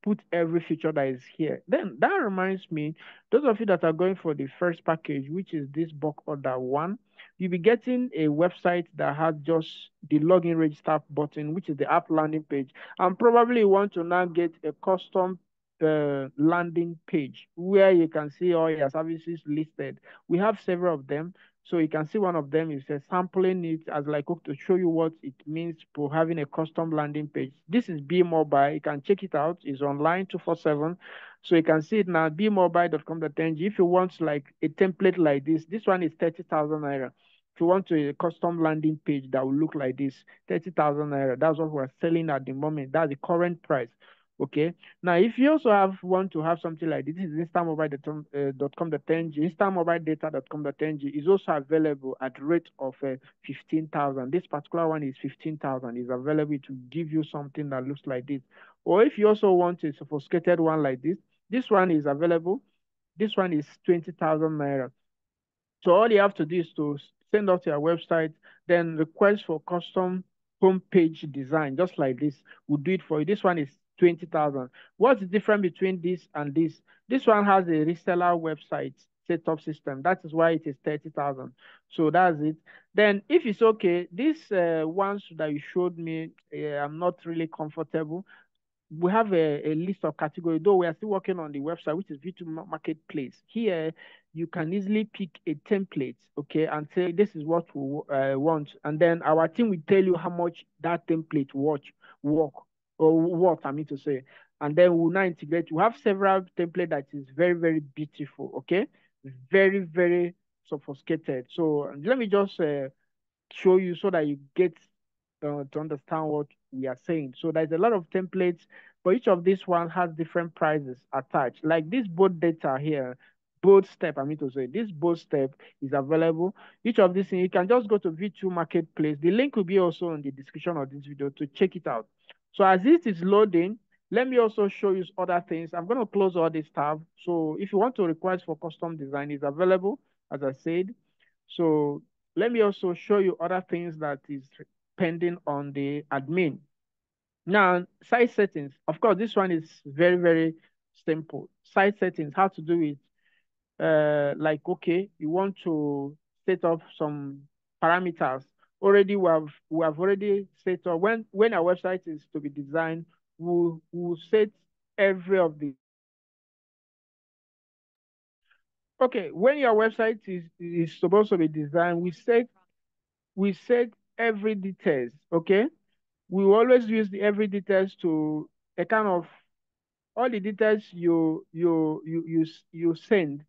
put every feature that is here. Then that reminds me, those of you that are going for the first package, which is this bulk order one, you'll be getting a website that has just the login register button, which is the app landing page. And probably you want to now get a custom landing page where you can see all your services listed. We have several of them. So you can see one of them is sampling it as like to show you what it means for having a custom landing page. This is Be Mobile. You can check it out. It's online 247. So you can see it now, bmobile.com.ng. If you want like a template like this one is 30,000 naira. If you want a custom landing page that will look like this, 30,000 naira. That's what we're selling at the moment. That's the current price. Okay. Now, if you also want to have something like this is instamobile.com.ng, instamobiledata.com.ng is also available at the rate of 15,000. This particular one is 15,000. Is available to give you something that looks like this. Or if you also want a sophisticated one like this one is available. This one is 20,000 naira. So all you have to do is to send out your website, then request for custom homepage design, just like this. We'll do it for you. This one is 20,000. What's the difference between this and this? This one has a reseller website setup system. That is why it is 30,000. So that's it. Then if it's okay, these ones that you showed me, I'm not really comfortable. We have a list of categories, though we are still working on the website, which is V2 Marketplace. Here, you can easily pick a template, okay, and say this is what we want. And then our team will tell you how much that template work, or what I mean to say. And then we'll now integrate. We have several templates that is very, very beautiful, okay? Very, very sophisticated. So let me just show you so that you get to understand what we are saying. So there's a lot of templates, but each of these one has different prices attached. Like this board data here, board step, I mean to say, this board step is available. Each of these things, you can just go to V2 Marketplace. The link will be also in the description of this video to check it out. So as this is loading, let me also show you other things. I'm going to close all this tab. So if you want to request for custom design, it's available, as I said. So let me also show you other things that is pending on the admin. Now, site settings. Of course, this one is very, very simple. Site settings, how to do it. Like, okay, you want to set up some parameters. Already, we have already set up, when our website is to be designed, we'll set every of the. Okay, when your website is supposed to be designed, we set every details, okay? We will always use the every details to a kind of all the details you send.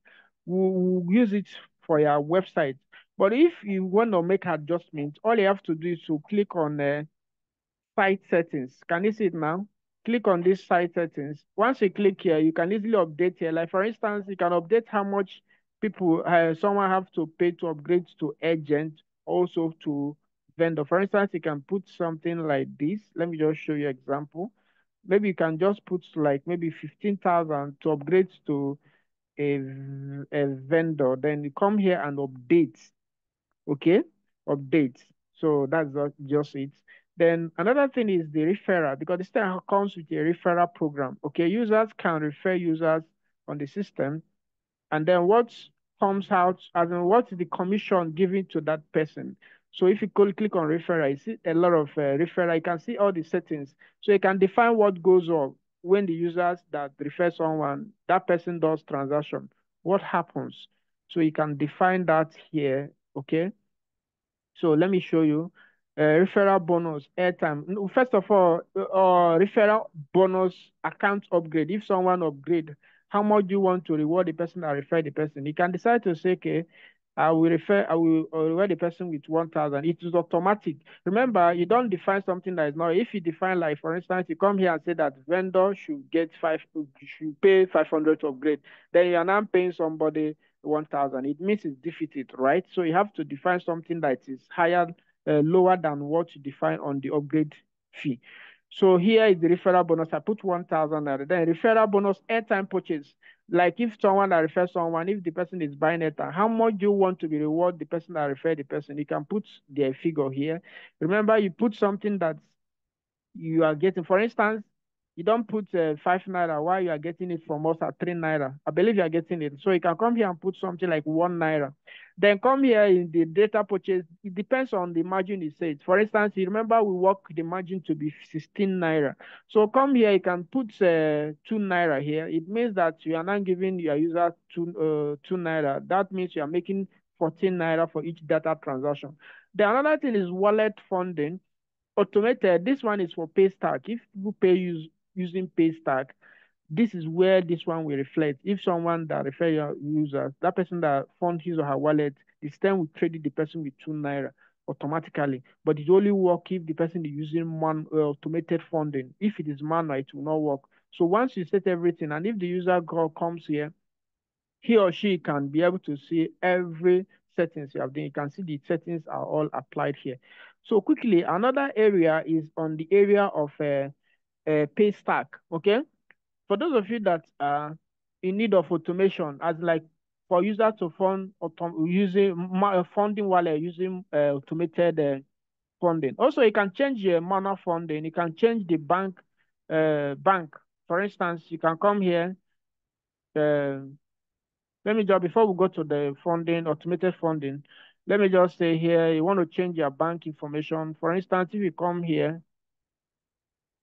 We'll use it for your website. But if you want to make adjustments, all you have to do is to click on site settings. Can you see it now? Click on this site settings. Once you click here, you can easily update here. Like for instance, you can update how much people someone have to pay to upgrade to agent, also to vendor. For instance, you can put something like this. Let me just show you an example. Maybe you can just put like maybe 15,000 to upgrade to a vendor. Then you come here and update. Okay, update. So that's just it. Then another thing is the referral, because this thing comes with a referral program. Okay, users can refer users on the system, and then what comes out, as in what is the commission given to that person. So if you click on referral, you see a lot of referral. You can see all the settings. So you can define what goes on when the users that refer someone, that person does transaction, what happens. So you can define that here, okay? So let me show you. Referral bonus, airtime. First of all, referral bonus account upgrade. If someone upgrade, how much do you want to reward the person that refer the person? You can decide to say, okay, I will reward the person with 1,000. It is automatic. Remember, you don't define something that is not. If you define, like, for instance, you come here and say that vendor should pay 500 to upgrade, then you are now paying somebody 1,000. It means it's defeated, right? So you have to define something that is higher, lower than what you define on the upgrade fee. So here is the referral bonus. I put 1,000 there. Then referral bonus, airtime purchase. Like if someone that refers someone, if the person is buying airtime, how much do you want to be reward the person that referred the person? You can put their figure here. Remember, you put something that you are getting. For instance, you don't put 5 naira while you are getting it from us at 3 naira. I believe you are getting it. So you can come here and put something like 1 naira. Then come here in the data purchase. It depends on the margin you set. For instance, you remember we work the margin to be 16 naira. So come here, you can put 2 naira here. It means that you are not giving your user 2 naira. That means you are making 14 naira for each data transaction. Then another thing is wallet funding. Automated, this one is for Paystack. If people pay using Paystack, this is where this one will reflect. If someone that refer your users, that person that fund his or her wallet, the system will credit the person with 2 naira automatically. But it only work if the person is using automated funding. If it is manual, it will not work. So once you set everything, and if the user comes here, he or she can be able to see every settings you have done. You can see the settings are all applied here. So quickly, another area is on the area of pay stack. Okay, for those of you that are in need of automation, as like for users to fund using funding wallet using automated funding. Also, you can change your manual funding. You can change the bank. For instance, you can come here. Let me just, before we go to the funding, automated funding, let me just say here, you want to change your bank information. For instance, if you come here,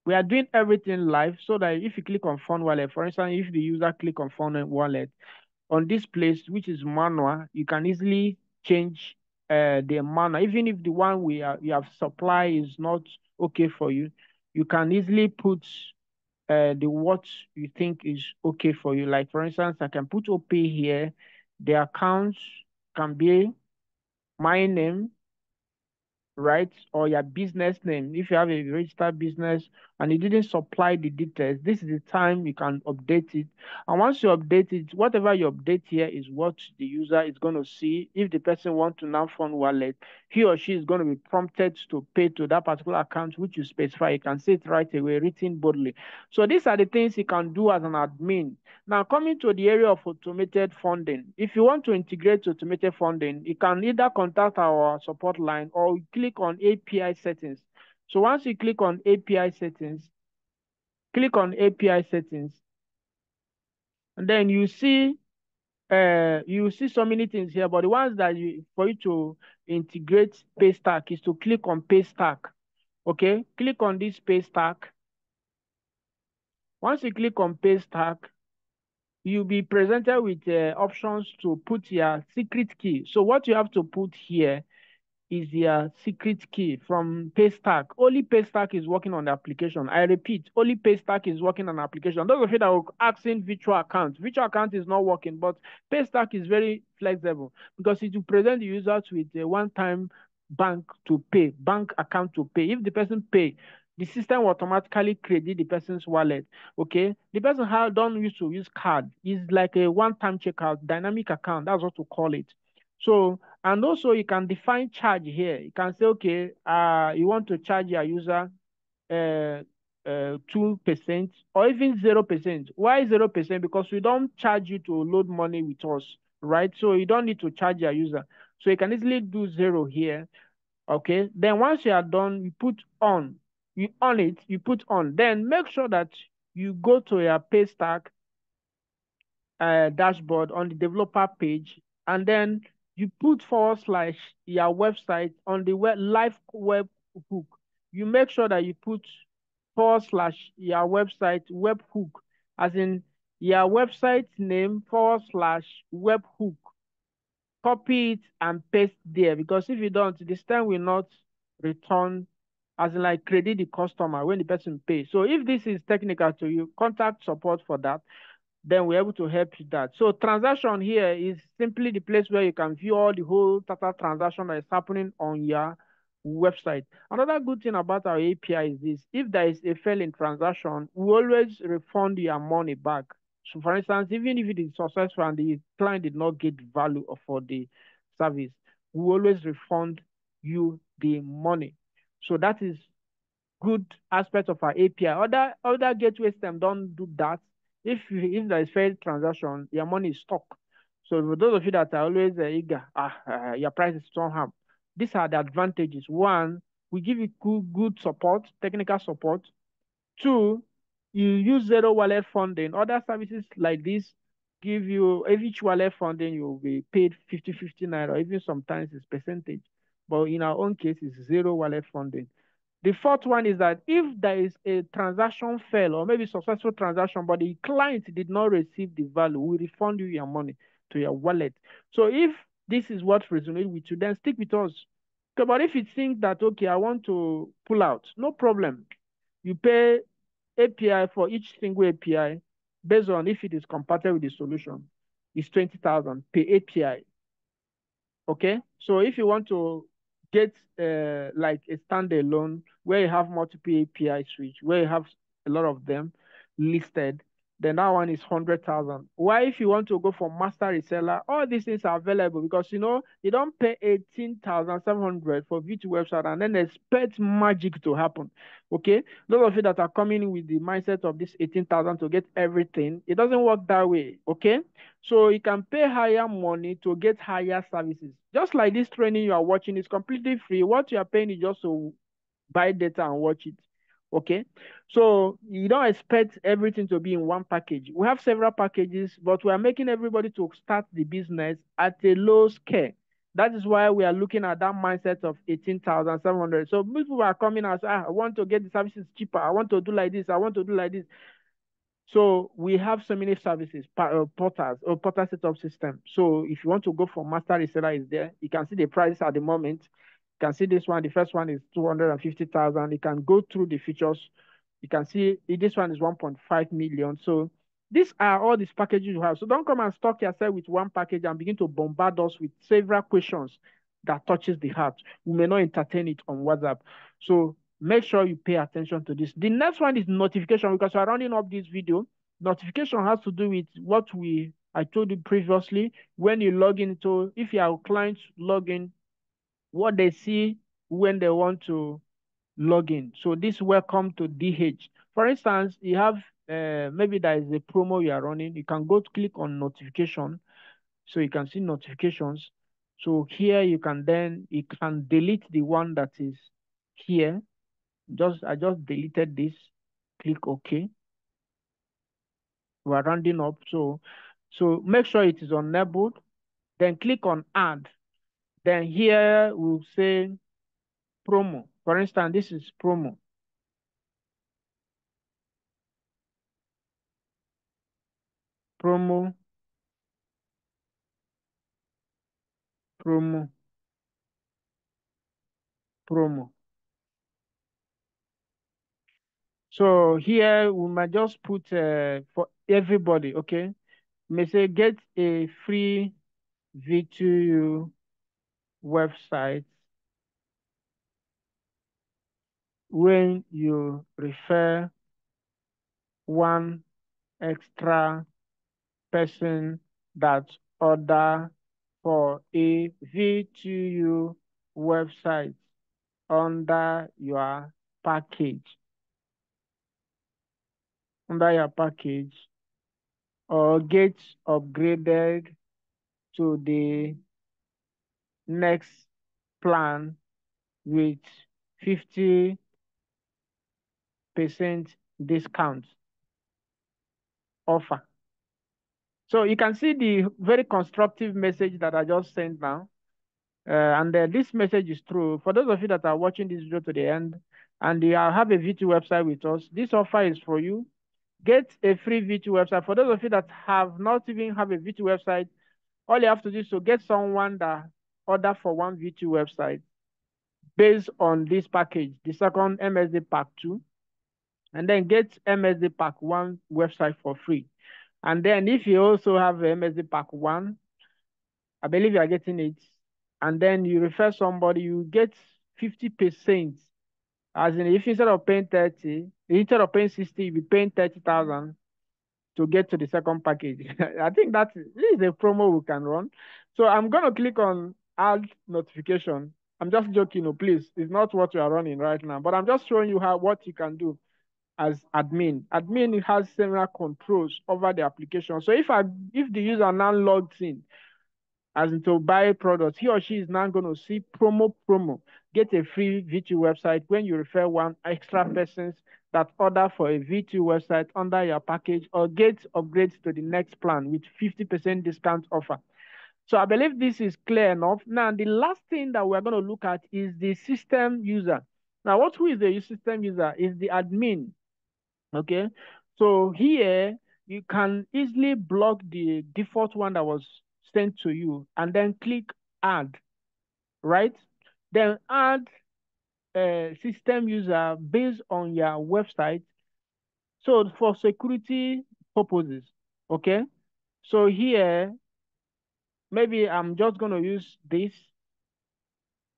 we are doing everything live so that if you click on fund wallet, for instance, if the user click on fund wallet, on this place, which is manual, you can easily change the manual. Even if the one you have supply is not okay for you, you can easily put the what you think is okay for you. Like for instance, I can put OP here. The accounts can be my name, right? Or your business name. If you have a registered business and you didn't supply the details, this is the time you can update it. And once you update it, whatever you update here is what the user is going to see. If the person wants to now fund wallet, he or she is going to be prompted to pay to that particular account which you specify. You can see it right away, written boldly. So these are the things you can do as an admin. Now, coming to the area of automated funding, if you want to integrate automated funding, you can either contact our support line or click on API settings. So once you click on API settings, and then you see so many things here, but the ones that for you to integrate Paystack is to click on Paystack. Okay, click on this Paystack. Once you click on Paystack, you'll be presented with options to put your secret key. So what you have to put here is your secret key from Paystack. Only Paystack is working on the application. I repeat, only Paystack is working on the application. Those of you that are asking virtual account is not working, but Paystack is very flexible because it will present the users with a one-time bank account to pay. If the person pay, the system will automatically credit the person's wallet. Okay, the person don't used to use card. It's like a one-time checkout, dynamic account. That's what to call it. So, and also you can define charge here. You can say, okay, you want to charge your user 2% or even 0%. Why 0%? Because we don't charge you to load money with us, right? So you don't need to charge your user. So you can easily do 0 here. Okay. Then once you are done, you put on. You on it, you put on. Then make sure that you go to your Paystack dashboard on the developer page, and then you put forward slash your website on the live web hook. You make sure that you put forward slash your website web hook, as in your website name forward slash web hook. Copy it and paste there, because if you don't, the system will not return, as in like credit the customer when the person pays. So if this is technical to you, contact support for that, then we're able to help you that. So transaction here is simply the place where you can view all the whole total transaction that is happening on your website. Another good thing about our API is this: if there is a failing transaction, we always refund your money back. So for instance, even if it is successful and the client did not get value for the service, we always refund you the money. So that is good aspect of our API. Other gateway system don't do that. If there is failed transaction, your money is stuck. So for those of you that are always eager, your price is strong. These are the advantages. One, we give you good support, technical support. Two, you use zero wallet funding. Other services like this give you each wallet funding, you will be paid 50 naira, even sometimes it's percentage. But in our own case, it's zero wallet funding. The fourth one is that if there is a transaction fail or maybe successful transaction, but the client did not receive the value, we refund you your money to your wallet. So if this is what resonates with you, then stick with us. Okay, but if you think that, okay, I want to pull out, no problem. You pay API for each single API based on if it is compatible with the solution. It's 20,000 per API. Okay, so if you want to get like a standalone where you have multiple API switch, where you have a lot of them listed, then that one is 100,000. Why, if you want to go for master reseller, all these things are available, because you know you don't pay 18,700 for VTU website and then expect magic to happen. Okay, those of you that are coming in with the mindset of this 18,000 to get everything, it doesn't work that way. Okay, so you can pay higher money to get higher services. Just like this training you are watching is completely free. What you are paying is just to buy data and watch it. Okay, so you don't expect everything to be in one package. We have several packages, but we are making everybody to start the business at a low scale. That is why we are looking at that mindset of 18,700. So people are coming and say, I want to get the services cheaper. I want to do like this. I want to do like this. So we have so many services, portals or portal setup system. So if you want to go for master reseller, is there. You can see the prices at the moment. You can see this one. The first one is 250,000. You can go through the features. You can see this one is 1.5 million. So these are all these packages you have. So don't come and stock yourself with one package and begin to bombard us with several questions that touches the heart. We may not entertain it on WhatsApp. So make sure you pay attention to this. The next one is notification, because we're running up this video. Notification has to do with what I told you previously. When you log into, if your clients log in, what they see when they want to log in. So this welcome to DH. For instance, you have maybe there is a promo you are running. You can go to click on notification. So you can see notifications. So here you can delete the one that is here. I just deleted this. Click OK. We're rounding up. So make sure it is enabled. Then click on add. Then here we'll say promo. For instance, this is promo. Promo. Promo. Promo. So here we might just put for everybody, okay? We may say get a free VTU website when you refer one extra person that order for a VTU website under your package, or get upgraded to the next plan with 50% discount offer. So you can see the very constructive message that I just sent now. And this message is true. For those of you that are watching this video to the end and you have a VTU website with us, this offer is for you. Get a free VTU website. For those of you that have not even have a VTU website, all you have to do is to get someone that order for one VTU website based on this package, the second MSD Pack 2, and then get MSD Pack 1 website for free. And then if you also have MSD Pack 1, I believe you are getting it, and then you refer somebody, you get 50%. As in, if instead of paying 30, instead of paying 60, you'll be paying 30,000 to get to the second package. I think this is a promo we can run. So I'm going to click on add notification. I'm just joking, please. It's not what we are running right now, but I'm just showing you what you can do as admin. Admin has similar controls over the application. So if the user now logs in, as in to buy products, he or she is now going to see promo, get a free VTU website when you refer one extra persons that order for a VTU website under your package, or get upgrades to the next plan with 50% discount offer. So I believe this is clear enough. Now, the last thing that we're going to look at is the system user. Now, who is the system user? Is the admin. Okay. So here you can easily block the default one that was sent to you and then click add, right? Then add a system user based on your website. So for security purposes, okay? So here, maybe I'm just going to use this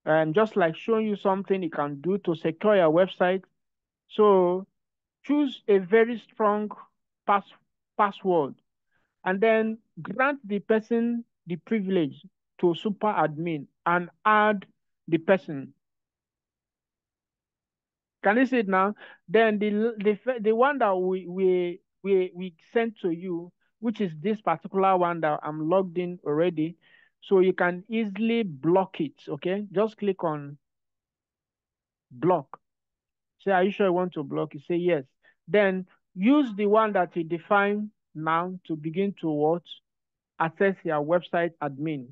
and just like showing you something you can do to secure your website. So choose a very strong password and then grant the person the privilege to super admin and add the person. Can you see it now? Then the one that we sent to you, which is this particular one that I'm logged in already, so you can easily block it. Okay, just click on block. Say, are you sure you want to block? You say yes. Then use the one that you define now to begin to access your website admin.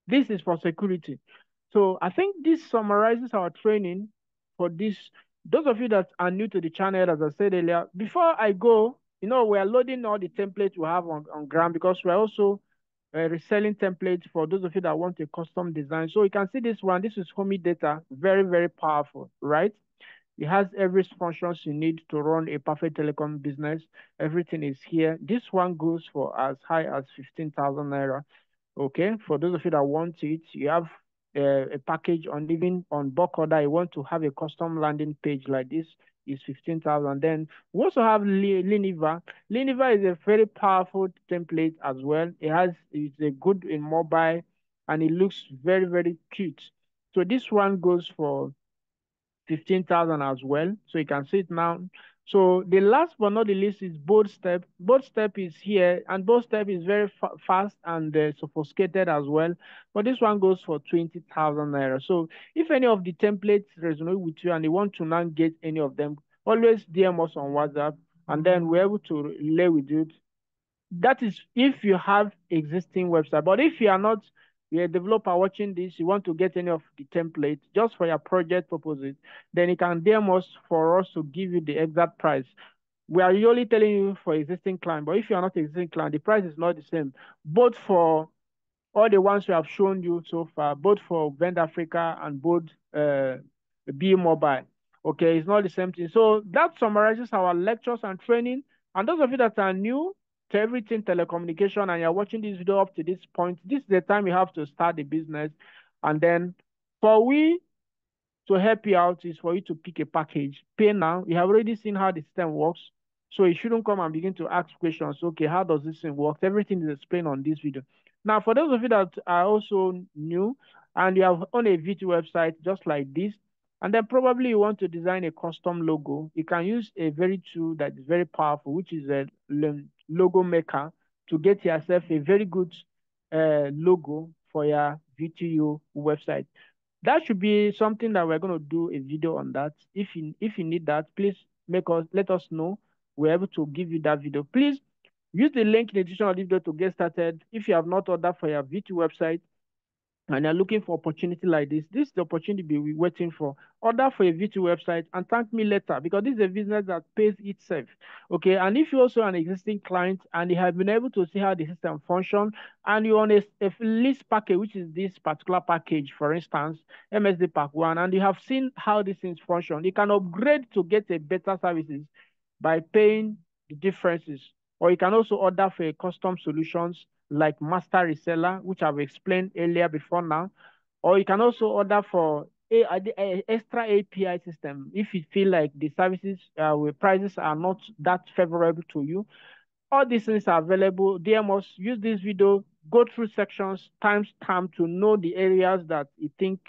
This is for security. So I think this summarizes our training for this. Those of you that are new to the channel, as I said earlier, before I go, we are loading all the templates we have on ground because we're also reselling templates for those of you that want a custom design. So you can see this one. This is homey data. Very, very powerful, right? It has every functions you need to run a perfect telecom business. Everything is here. This one goes for as high as 15,000 naira. Okay, for those of you that want it, you have a package on even on bulk order. You want to have a custom landing page like this is 15,000. Then we also have Liniva. Liniva is a very powerful template as well. It's a good in mobile and it looks very, very cute. So this one goes for 15,000 as well. So you can see it now. So the last but not the least is Bold Step. Bold Step is here, and Bold Step is very fast and sophisticated as well. But this one goes for 20,000 naira. So if any of the templates resonate with you and you want to now get any of them, always DM us on WhatsApp, and then we're able to relay with you. That is if you have existing website. But if you are not, you're a developer watching this, you want to get any of the templates just for your project purposes, then you can DM us for us to give you the exact price. We are usually telling you for existing client, but if you are not existing client, the price is not the same. Both for all the ones we have shown you so far, both for Vend Africa and both Be Mobile. Okay, it's not the same thing. So that summarizes our lectures and training. And those of you that are new to everything telecommunication and you're watching this video up to this point, this is the time you have to start the business. And then for we to help you out is for you to pick a package. Pay now. You have already seen how the system works. So you shouldn't come and begin to ask questions. Okay, how does this thing work? Everything is explained on this video. Now, for those of you that are also new and you have on a VTU website just like this, and then probably you want to design a custom logo, you can use a very tool that is very powerful, which is a logo maker, to get yourself a very good logo for your VTU website. That should be something that we're going to do a video on that. If you need that, please let us know. We're able to give you that video. Please Use the link in the description of this video to get started. If you have not ordered for your VTU website, and you're looking for opportunity like this is the opportunity we're waiting for. Order for a VTU website and thank me later, because this is a business that pays itself. Okay, and if you're also an existing client and you have been able to see how the system functions, and you're on a list package, which is this particular package, for instance, MSD Pack 1, and you have seen how these things function, you can upgrade to get a better services by paying the differences. Or you can also order for a custom solutions like master reseller, which I've explained earlier before now. Or you can also order for a extra API system if you feel like the services with prices are not that favorable to you. All these things are available. They must use this video, go through sections, timestamp to know the areas that you think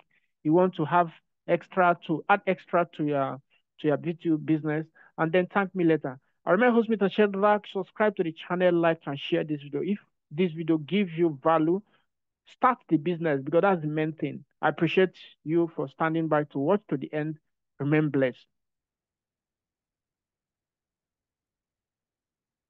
you want to have extra to add extra to your VTU business, and then thank me later. I remember host Mr. Shedrack, subscribe to the channel, like and share this video. If this video gives you value, start the business, because that's the main thing. I appreciate you for standing by to watch to the end. Remain blessed.